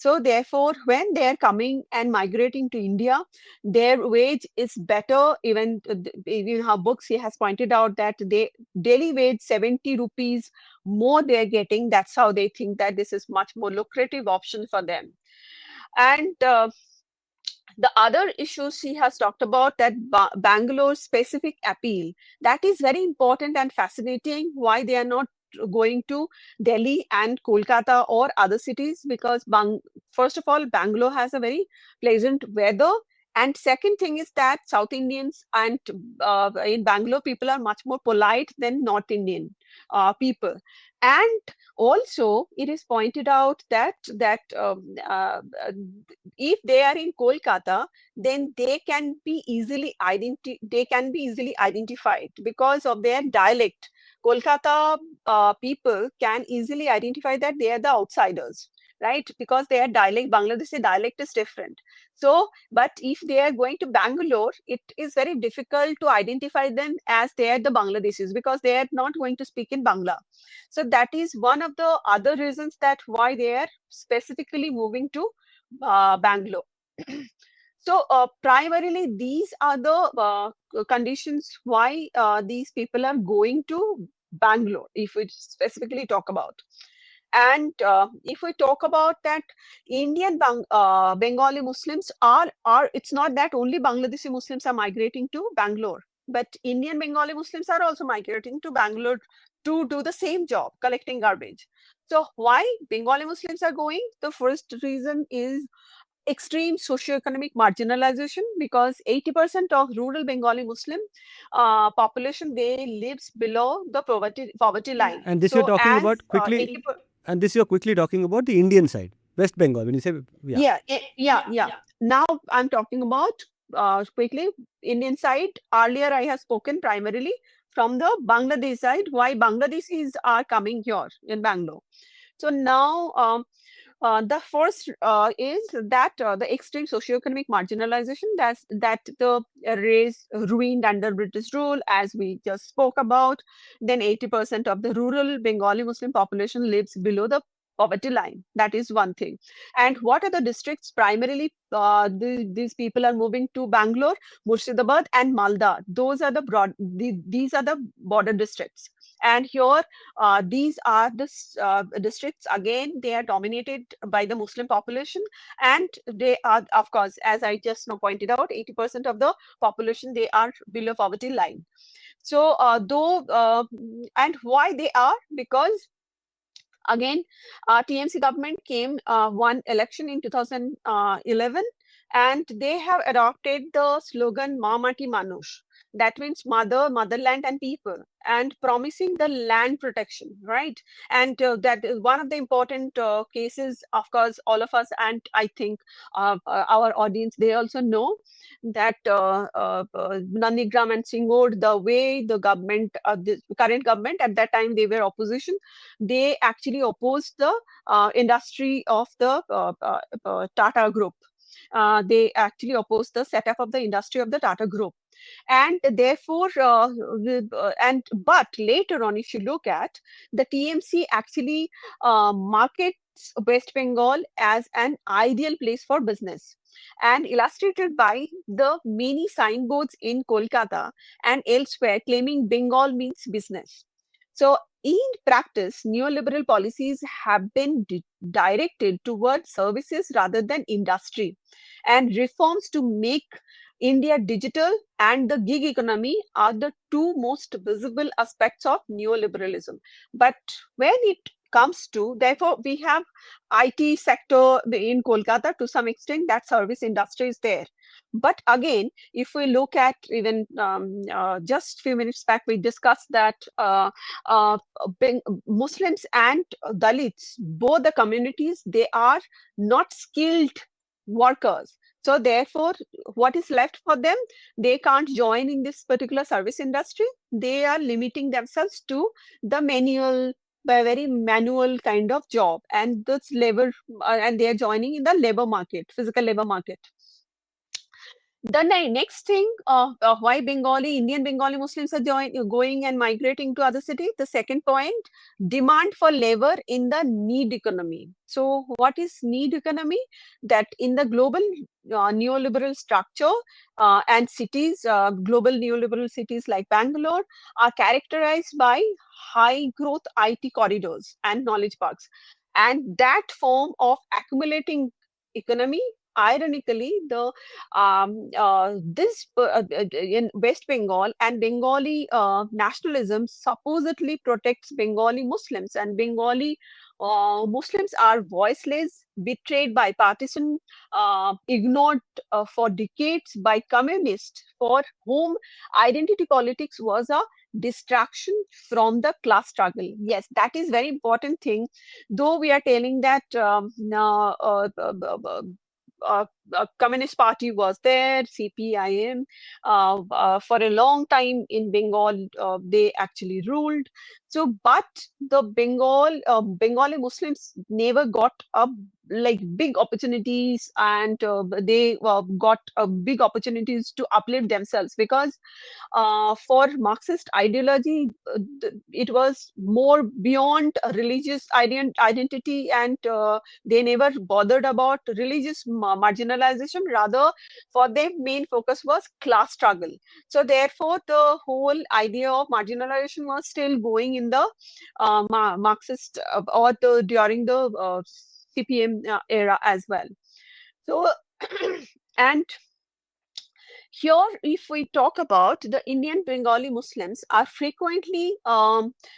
So therefore, when they are coming and migrating to India, their wage is better. Even in her books, she has pointed out that they daily wage 70 rupees more they are getting. That's how they think that this is much more lucrative option for them. And the other issues she has talked about, that Bangalore's specific appeal, that is very important and fascinating, why they are not going to Delhi and Kolkata or other cities, because first of all, Bangalore has a very pleasant weather. And second thing is that South Indians and in Bangalore, people are much more polite than North Indian people. And also, it is pointed out that if they are in Kolkata, then they can be easily identified because of their dialect. Kolkata people can easily identify that they are the outsiders, right? Because their dialect, Bangladeshi dialect, is different. So, but if they are going to Bangalore, it is very difficult to identify them as they are the Bangladeshis, because they are not going to speak in Bangla. So that is one of the other reasons that why they are specifically moving to Bangalore. So primarily these are the conditions why these people are going to Bangalore, if we specifically talk about. And if we talk about that, Indian Bengali Muslims it's not that only Bangladeshi Muslims are migrating to Bangalore, but Indian Bengali Muslims are also migrating to Bangalore to do the same job, collecting garbage. So why Bengali Muslims are going? The first reason is extreme socioeconomic marginalization, because 80% of rural Bengali Muslim population, they lives below the poverty line.
And this you're
So
talking
as
about quickly,
80
and this you're quickly talking about the Indian side, West Bengal. When you say, yeah.
yeah. Now I'm talking about quickly Indian side. Earlier I have spoken primarily from the Bangladesh side, why Bangladeshis are coming here in Bangalore. So now the first is that the extreme socioeconomic marginalization, that the race ruined under British rule, as we just spoke about. Then 80% of the rural Bengali Muslim population lives below the poverty line. That is one thing. And what are the districts? Primarily, these people are moving to Bangalore, Murshidabad, and Malda. Those are these are the border districts. And here, these are the districts, again, they are dominated by the Muslim population, and they are, of course, as I just now pointed out, 80% of the population, they are below poverty line. So and why they are? Because again, TMC government came won election in 2011, and they have adopted the slogan "Mamati Manush." That means mother, motherland, and people, and promising the land protection, right? And that is one of the important cases. Of course, all of us, and I think our audience, they also know that Nandigram and Singod, the way the government, the current government at that time, they were opposition, they actually opposed the industry of the Tata Group. They actually opposed the setup of the industry of the Tata Group, and therefore, but later on, if you look at the TMC, actually markets West Bengal as an ideal place for business, and illustrated by the many signboards in Kolkata and elsewhere claiming Bengal means business. So, in practice, neoliberal policies have been directed towards services rather than industry, and reforms to make India digital and the gig economy are the two most visible aspects of neoliberalism. But when it comes to, therefore, we have IT sector in Kolkata to some extent, that service industry is there. But again, if we look at even just few minutes back, we discussed that Muslims and Dalits, both the communities, they are not skilled workers. So therefore, what is left for them? They can't join in this particular service industry. They are limiting themselves to the manual, by very manual kind of job, and this labor, and they are joining in the labor market, physical labor market. The next thing, why Indian Bengali Muslims are going and migrating to other cities. The second point, demand for labor in the need economy. So, what is need economy? That in the global neoliberal structure and cities, global neoliberal cities like Bangalore are characterized by high growth IT corridors and knowledge parks. And that form of accumulating economy, ironically, the in West Bengal, and Bengali nationalism supposedly protects Bengali Muslims, and Bengali Muslims are voiceless, betrayed by partisan, ignored for decades by communists, for whom identity politics was a distraction from the class struggle. Yes, that is very important thing. Though we are telling that no, uh, Communist Party was there, CPIM. For a long time in Bengal, they actually ruled. So, but the Bengali Muslims never got a like big opportunities, and they got big opportunities to uplift themselves, because for Marxist ideology, it was more beyond a religious identity, and they never bothered about religious marginalization. Rather, for them, main focus was class struggle. So, therefore, the whole idea of marginalization was still going in the Marxist or during the CPM era as well. So, and here, if we talk about the Indian Bengali Muslims are frequently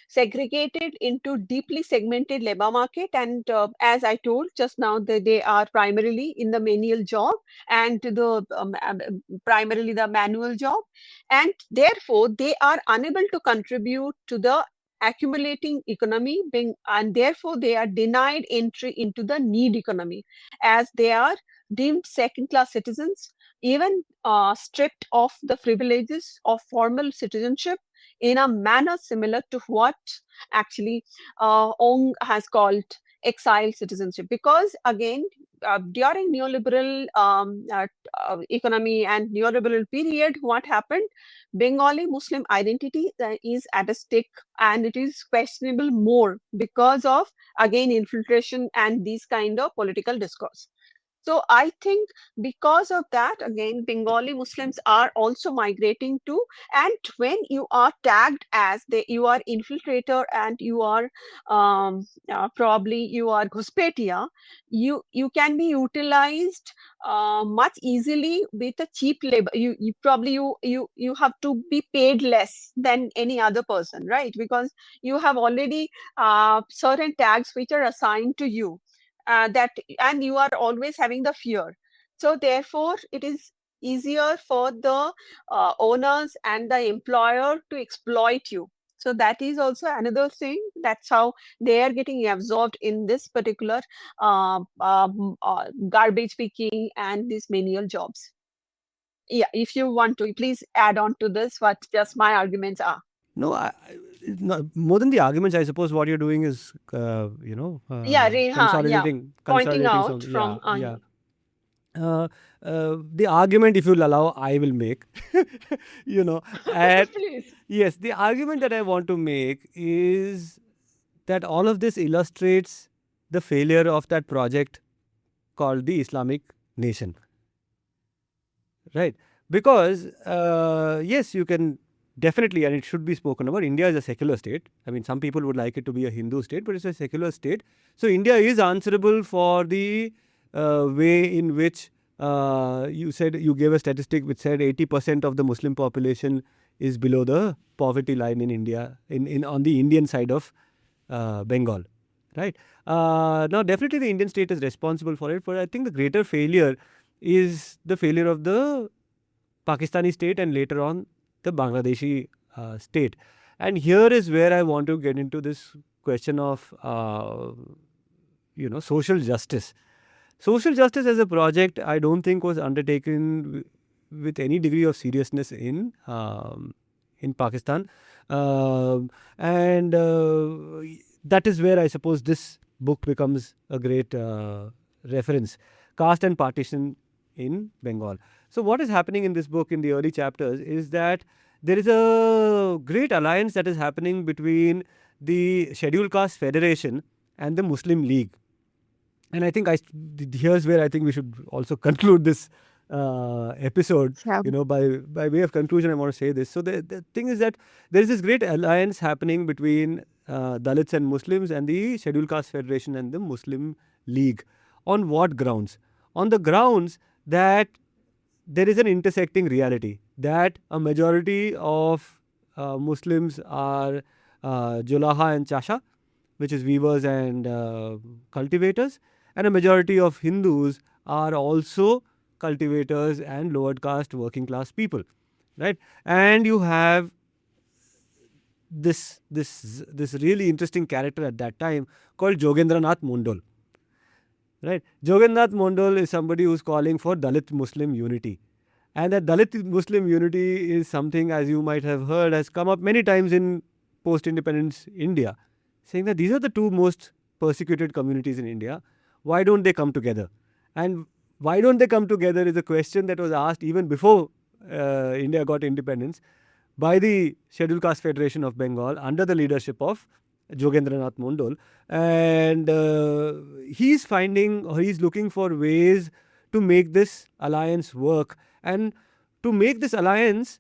segregated into deeply segmented labor market, and as I told just now, they are primarily in the menial job, and the primarily the manual job, and therefore they are unable to contribute to the accumulating economy, and therefore they are denied entry into the need economy, as they are deemed second class citizens, even stripped of the privileges of formal citizenship in a manner similar to what actually Ong has called exile citizenship. Because again, during neoliberal economy and neoliberal period, what happened? Bengali Muslim identity is at stake, and it is questionable more because of, again, infiltration and these kind of political discourse. So I think because of that, again, Bengali Muslims are also migrating to, and when you are tagged as you are infiltrator and you are probably you are Ghuspetia, you can be utilized much easily with a cheap labor. You probably you have to be paid less than any other person, right? Because you have already certain tags which are assigned to you, that and you are always having the fear, so therefore it is easier for the owners and the employer to exploit you. So that is also another thing. That's how they are getting absorbed in this particular garbage picking and these menial jobs. Yeah, if you want to please add on to this what just my arguments are.
No, no, more than the arguments, I suppose what you're doing is,
Yeah, yeah, pointing
consolidating
out
some, yeah,
from
yeah. The argument, if you'll allow, I will make, and
please.
yes, the argument that I want to make is that all of this illustrates the failure of that project called the Islamic nation, right? Because, yes, you can definitely, and it should be spoken about, India is a secular state. I mean, some people would like it to be a Hindu state, but it's a secular state. So India is answerable for the way in which you gave a statistic which said 80% of the Muslim population is below the poverty line in India, on the Indian side of Bengal, right? Now, definitely the Indian state is responsible for it, but I think the greater failure is the failure of the Pakistani state and later on the Bangladeshi state. And here is where I want to get into this question of, social justice. Social justice as a project, I don't think was undertaken with any degree of seriousness in Pakistan. And that is where I suppose this book becomes a great reference. Caste and partition in Bengal. So what is happening in this book in the early chapters is that there is a great alliance that is happening between the Scheduled Caste Federation and the Muslim League. And I think here's where I think we should also conclude this episode.
Yeah.
By way of conclusion, I want to say this. So the thing is that there is this great alliance happening between Dalits and Muslims and the Scheduled Caste Federation and the Muslim League. On what grounds? On the grounds that there is an intersecting reality, that a majority of Muslims are Julaha and Chasha, which is weavers and cultivators, and a majority of Hindus are also cultivators and lower caste working class people, right? And you have this really interesting character at that time called Jogendranath Mondal. Right? Jogendranath Mondal is somebody who's calling for Dalit-Muslim unity. And that Dalit-Muslim unity is something, as you might have heard, has come up many times in post-independence India, saying that these are the two most persecuted communities in India. Why don't they come together? And why don't they come together is a question that was asked even before India got independence by the Scheduled Caste Federation of Bengal under the leadership of Jogendranath Mondal. And he's looking for ways to make this alliance work. And to make this alliance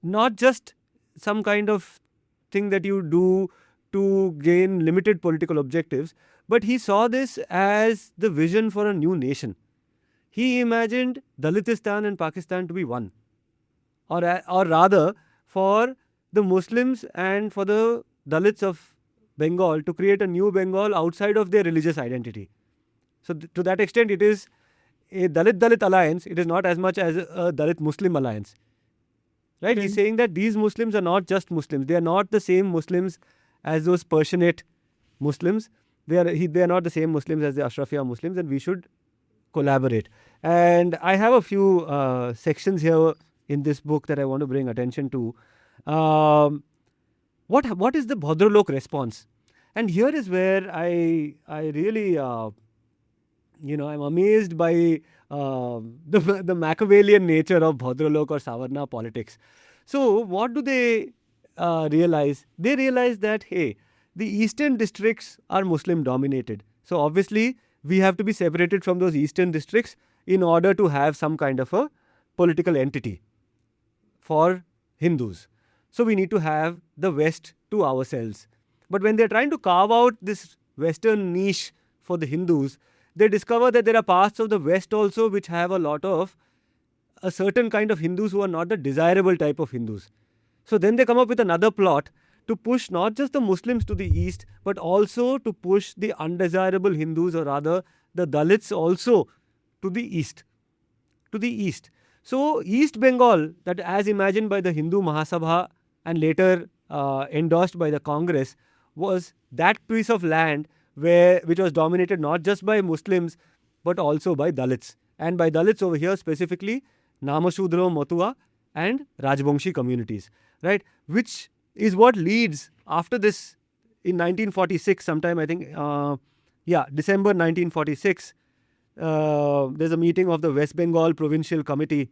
not just some kind of thing that you do to gain limited political objectives, but he saw this as the vision for a new nation. He imagined Dalitistan and Pakistan to be one. Or rather, for the Muslims and for the Dalits of Bengal to create a new Bengal outside of their religious identity. So to that extent, it is a Dalit-Dalit alliance. It is not as much as a Dalit-Muslim alliance. Right? He's saying that these Muslims are not just Muslims. They are not the same Muslims as those Persianate Muslims. They are not the same Muslims as the Ashrafiya Muslims, and we should collaborate. And I have a few sections here in this book that I want to bring attention to. What is the Bhadralok response? And here is where I really I'm amazed by the Machiavellian nature of Bhadralok or Savarna politics. So what do they realize? They realize that, hey, the eastern districts are Muslim dominated. So obviously, we have to be separated from those eastern districts in order to have some kind of a political entity for Hindus. So we need to have the West to ourselves. But when they're trying to carve out this Western niche for the Hindus, they discover that there are parts of the West also which have a lot of a certain kind of Hindus who are not the desirable type of Hindus. So then they come up with another plot to push not just the Muslims to the east, but also to push the undesirable Hindus, or rather the Dalits also, to the east. To the east. So East Bengal, that as imagined by the Hindu Mahasabha and later endorsed by the Congress, was that piece of land which was dominated not just by Muslims but also by Dalits. And by Dalits over here specifically, Namashudro, Motua and Rajbongshi communities, right? Which is what leads after this in 1946, sometime I think, December 1946, there's a meeting of the West Bengal Provincial Committee,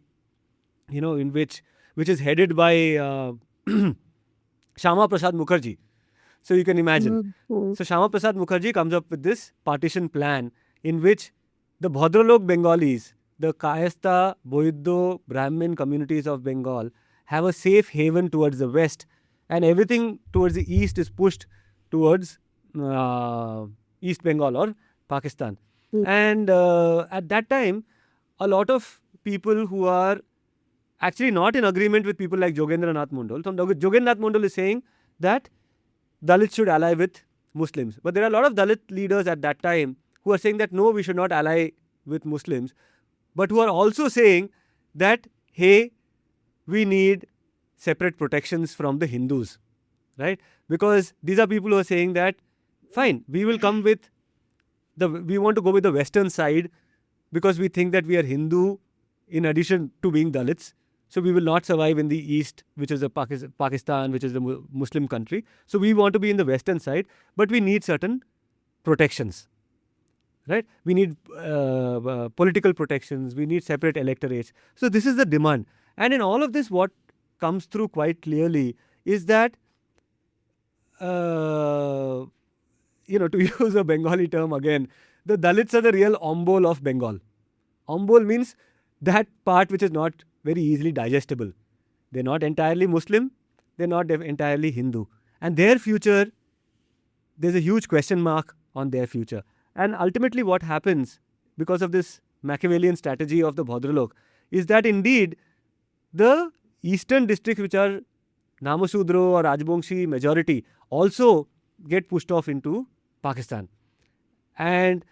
in which is headed by Shama Prasad Mukherjee. So you can imagine. So Shama Prasad Mukherjee comes up with this partition plan in which the Bhadralok Bengalis, the Kayastha, Boiddo, Brahmin communities of Bengal have a safe haven towards the west, and everything towards the east is pushed towards East Bengal or Pakistan. And at that time, a lot of people who are actually not in agreement with people like Jogendranath Mondal. So Jogendranath Mondal is saying that Dalits should ally with Muslims. But there are a lot of Dalit leaders at that time who are saying that no, we should not ally with Muslims, but who are also saying that, hey, we need separate protections from the Hindus, right? Because these are people who are saying that, fine, we will come with we want to go with the western side because we think that we are Hindu in addition to being Dalits. So we will not survive in the east, which is Pakistan, which is the Muslim country. So we want to be in the western side, but we need certain protections, right? We need political protections. We need separate electorates. So this is the demand. And in all of this, what comes through quite clearly is that, to use a Bengali term again, the Dalits are the real ombol of Bengal. Ombol means that part which is not very easily digestible. They're not entirely Muslim. They're not entirely Hindu. And their future, there's a huge question mark on their future. And ultimately what happens because of this Machiavellian strategy of the Bhadralok is that indeed the eastern districts, which are Namashudro or Rajbongshi majority, also get pushed off into Pakistan. And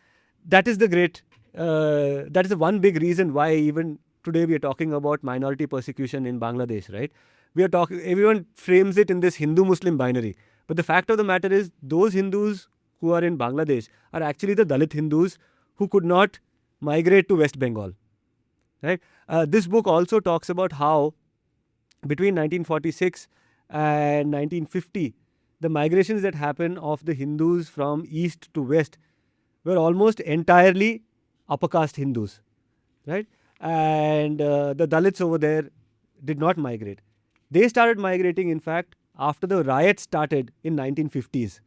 that is that is the one big reason why even today we are talking about minority persecution in Bangladesh, right? Everyone frames it in this Hindu-Muslim binary. But the fact of the matter is those Hindus who are in Bangladesh are actually the Dalit Hindus who could not migrate to West Bengal, right? This book also talks about how between 1946 and 1950, the migrations that happened of the Hindus from east to west were almost entirely upper caste Hindus, right? And the Dalits over there did not migrate. They started migrating, in fact, after the riots started in 1950s.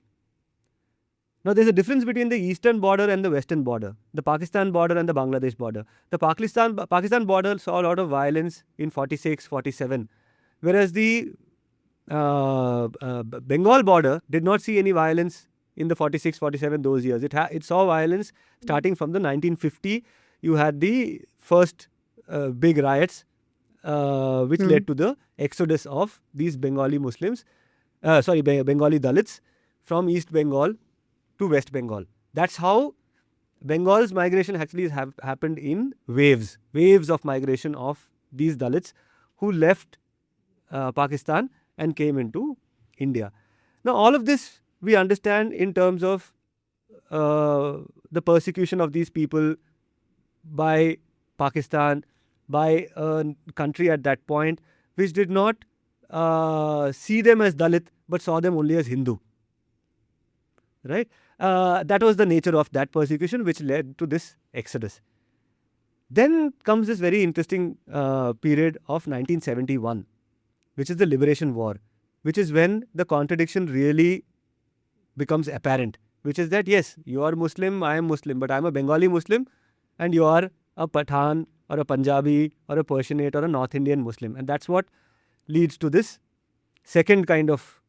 Now, there's a difference between the eastern border and the western border, the Pakistan border and the Bangladesh border. The Pakistan border saw a lot of violence in 46, 47, whereas the Bengal border did not see any violence in the 46, 47, those years. It saw violence starting from the 1950. You had the first big riots, which led to the exodus of these Bengali Muslims, Bengali Dalits from East Bengal to West Bengal. That's how Bengal's migration actually have happened in waves of migration of these Dalits who left Pakistan and came into India. Now, all of this we understand in terms of the persecution of these people by Pakistan, by a country at that point which did not see them as Dalit but saw them only as Hindu, right? That was the nature of that persecution which led to this exodus. Then comes this very interesting period of 1971, which is the Liberation War, which is when the contradiction really becomes apparent, which is that yes, you are Muslim, I am Muslim, but I am a Bengali Muslim and you are a Pathan or a Punjabi or a Persianate or a North Indian Muslim. And that's what leads to this second kind of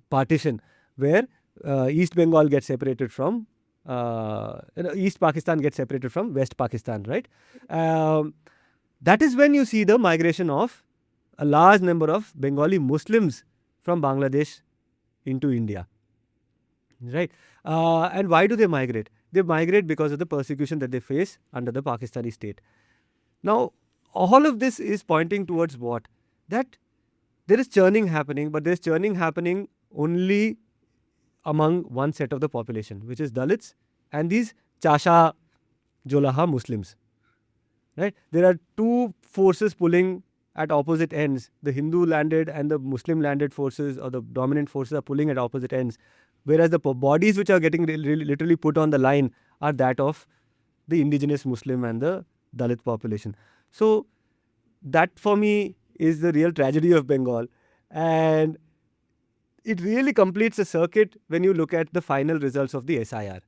partition where East Bengal gets separated from East Pakistan gets separated from West Pakistan, right? That is when you see the migration of a large number of Bengali Muslims from Bangladesh into India, right? And why do they migrate? They migrate because of the persecution that they face under the Pakistani state. Now, all of this is pointing towards what? That there is churning happening, but there is churning happening only among one set of the population, which is Dalits and these Chasha Jolaha Muslims. Right? There are two forces pulling at opposite ends. The Hindu landed and the Muslim landed forces, or the dominant forces, are pulling at opposite ends. Whereas the bodies which are getting literally put on the line are that of the indigenous Muslim and the Dalit population. So that for me is the real tragedy of Bengal. And it really completes a circuit when you look at the final results of the SIR,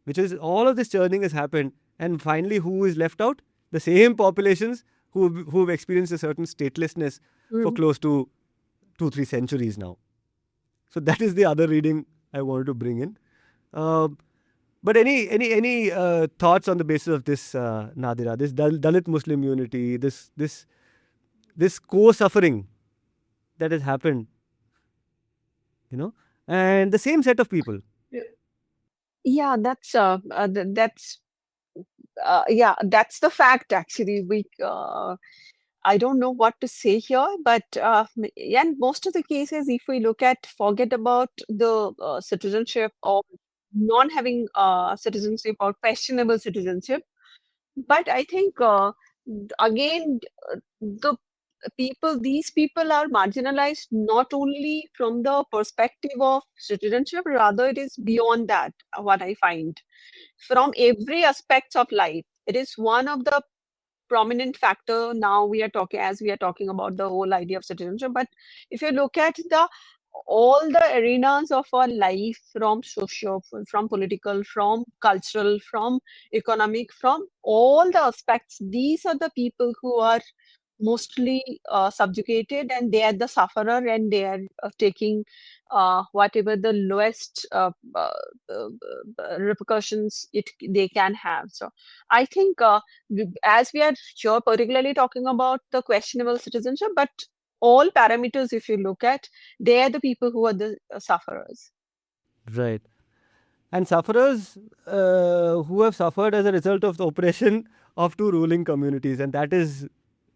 which is all of this churning has happened. And finally, who is left out? The same populations who've experienced a certain statelessness for close to 2-3 centuries now. So that is the other reading I wanted to bring in. But any thoughts on the basis of this, Nadira? This Dalit Muslim unity, this co-suffering that has happened, and the same set of people.
Yeah, that's that's the fact actually. I don't know what to say here, but and most of the cases, if we look at, forget about the citizenship or non having citizenship or questionable citizenship, but I think again the these people are marginalized not only from the perspective of citizenship, rather it is beyond that. What I find from every aspects of life, it is one of the prominent factor. Now we are talking, as we are talking about the whole idea of citizenship, but if you look at the all the arenas of our life, from social, from political, from cultural, from economic, from all the aspects, these are the people who are mostly subjugated, and they are the sufferer, and they are taking whatever the lowest repercussions they can have. So I think as we are here particularly talking about the questionable citizenship, but all parameters, if you look at, they are the people who are the sufferers.
Right. And sufferers who have suffered as a result of the oppression of two ruling communities. And that is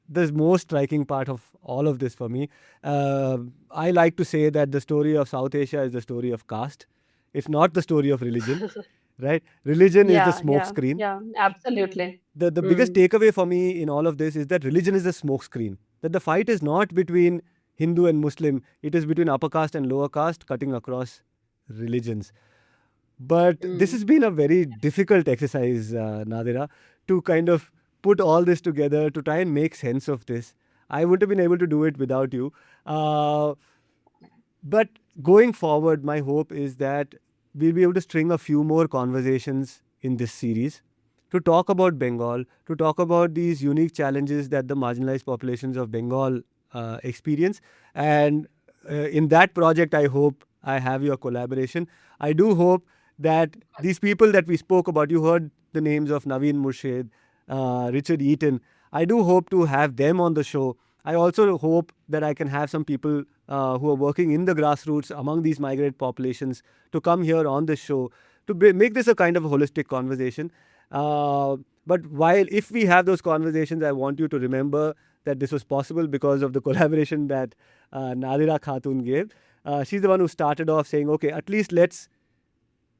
the most striking part of all of this for me. I like to say that the story of South Asia is the story of caste. It's not the story of religion, right? Religion is the smoke screen.
Yeah, absolutely.
The biggest takeaway for me in all of this is that religion is the smoke screen. That the fight is not between Hindu and Muslim. It is between upper caste and lower caste, cutting across religions. But this has been a very difficult exercise, Nadira, to kind of put all this together, to try and make sense of this. I wouldn't have been able to do it without you. But going forward, my hope is that we'll be able to string a few more conversations in this series to talk about Bengal, to talk about these unique challenges that the marginalized populations of Bengal experience. And in that project, I hope I have your collaboration. I do hope that these people that we spoke about, you heard the names of Navine, Murshid, Richard Eaton. I do hope to have them on the show. I also hope that I can have some people who are working in the grassroots among these migrant populations to come here on the show to make this a kind of a holistic conversation. But if we have those conversations, I want you to remember that this was possible because of the collaboration that Nadira Khatun gave. She's the one who started off saying, okay, at least let's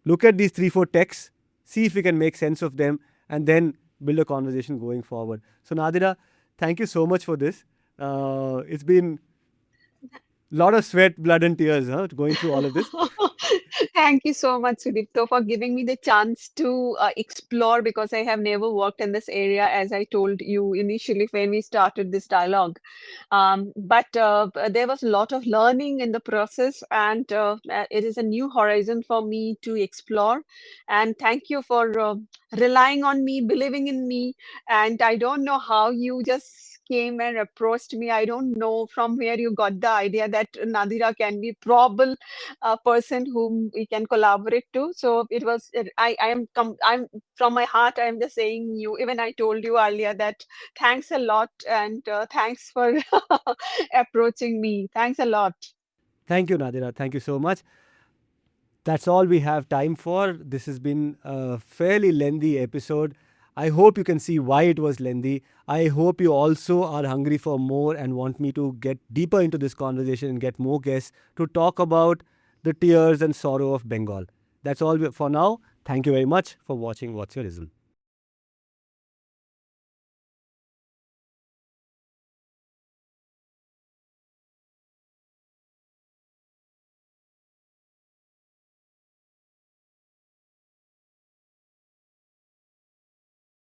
look at these 3-4 texts, see if we can make sense of them, and then build a conversation going forward. So Nadira, thank you so much for this. It's been a lot of sweat, blood and tears going through all of this.
Thank you so much, Sudipto, for giving me the chance to explore because I have never worked in this area, as I told you initially when we started this dialogue. But there was a lot of learning in the process, and it is a new horizon for me to explore. And thank you for relying on me, believing in me. And I don't know how you just came and approached me. I don't know from where you got the idea that Nadira can be probable person whom we can collaborate to. So it was. I'm from my heart. I'm just saying you. Even I told you earlier that thanks a lot, and thanks for approaching me. Thanks a lot.
Thank you, Nadira. Thank you so much. That's all we have time for. This has been a fairly lengthy episode. I hope you can see why it was lengthy. I hope you also are hungry for more and want me to get deeper into this conversation and get more guests to talk about the tears and sorrow of Bengal. That's all for now. Thank you very much for watching What's Your Ism.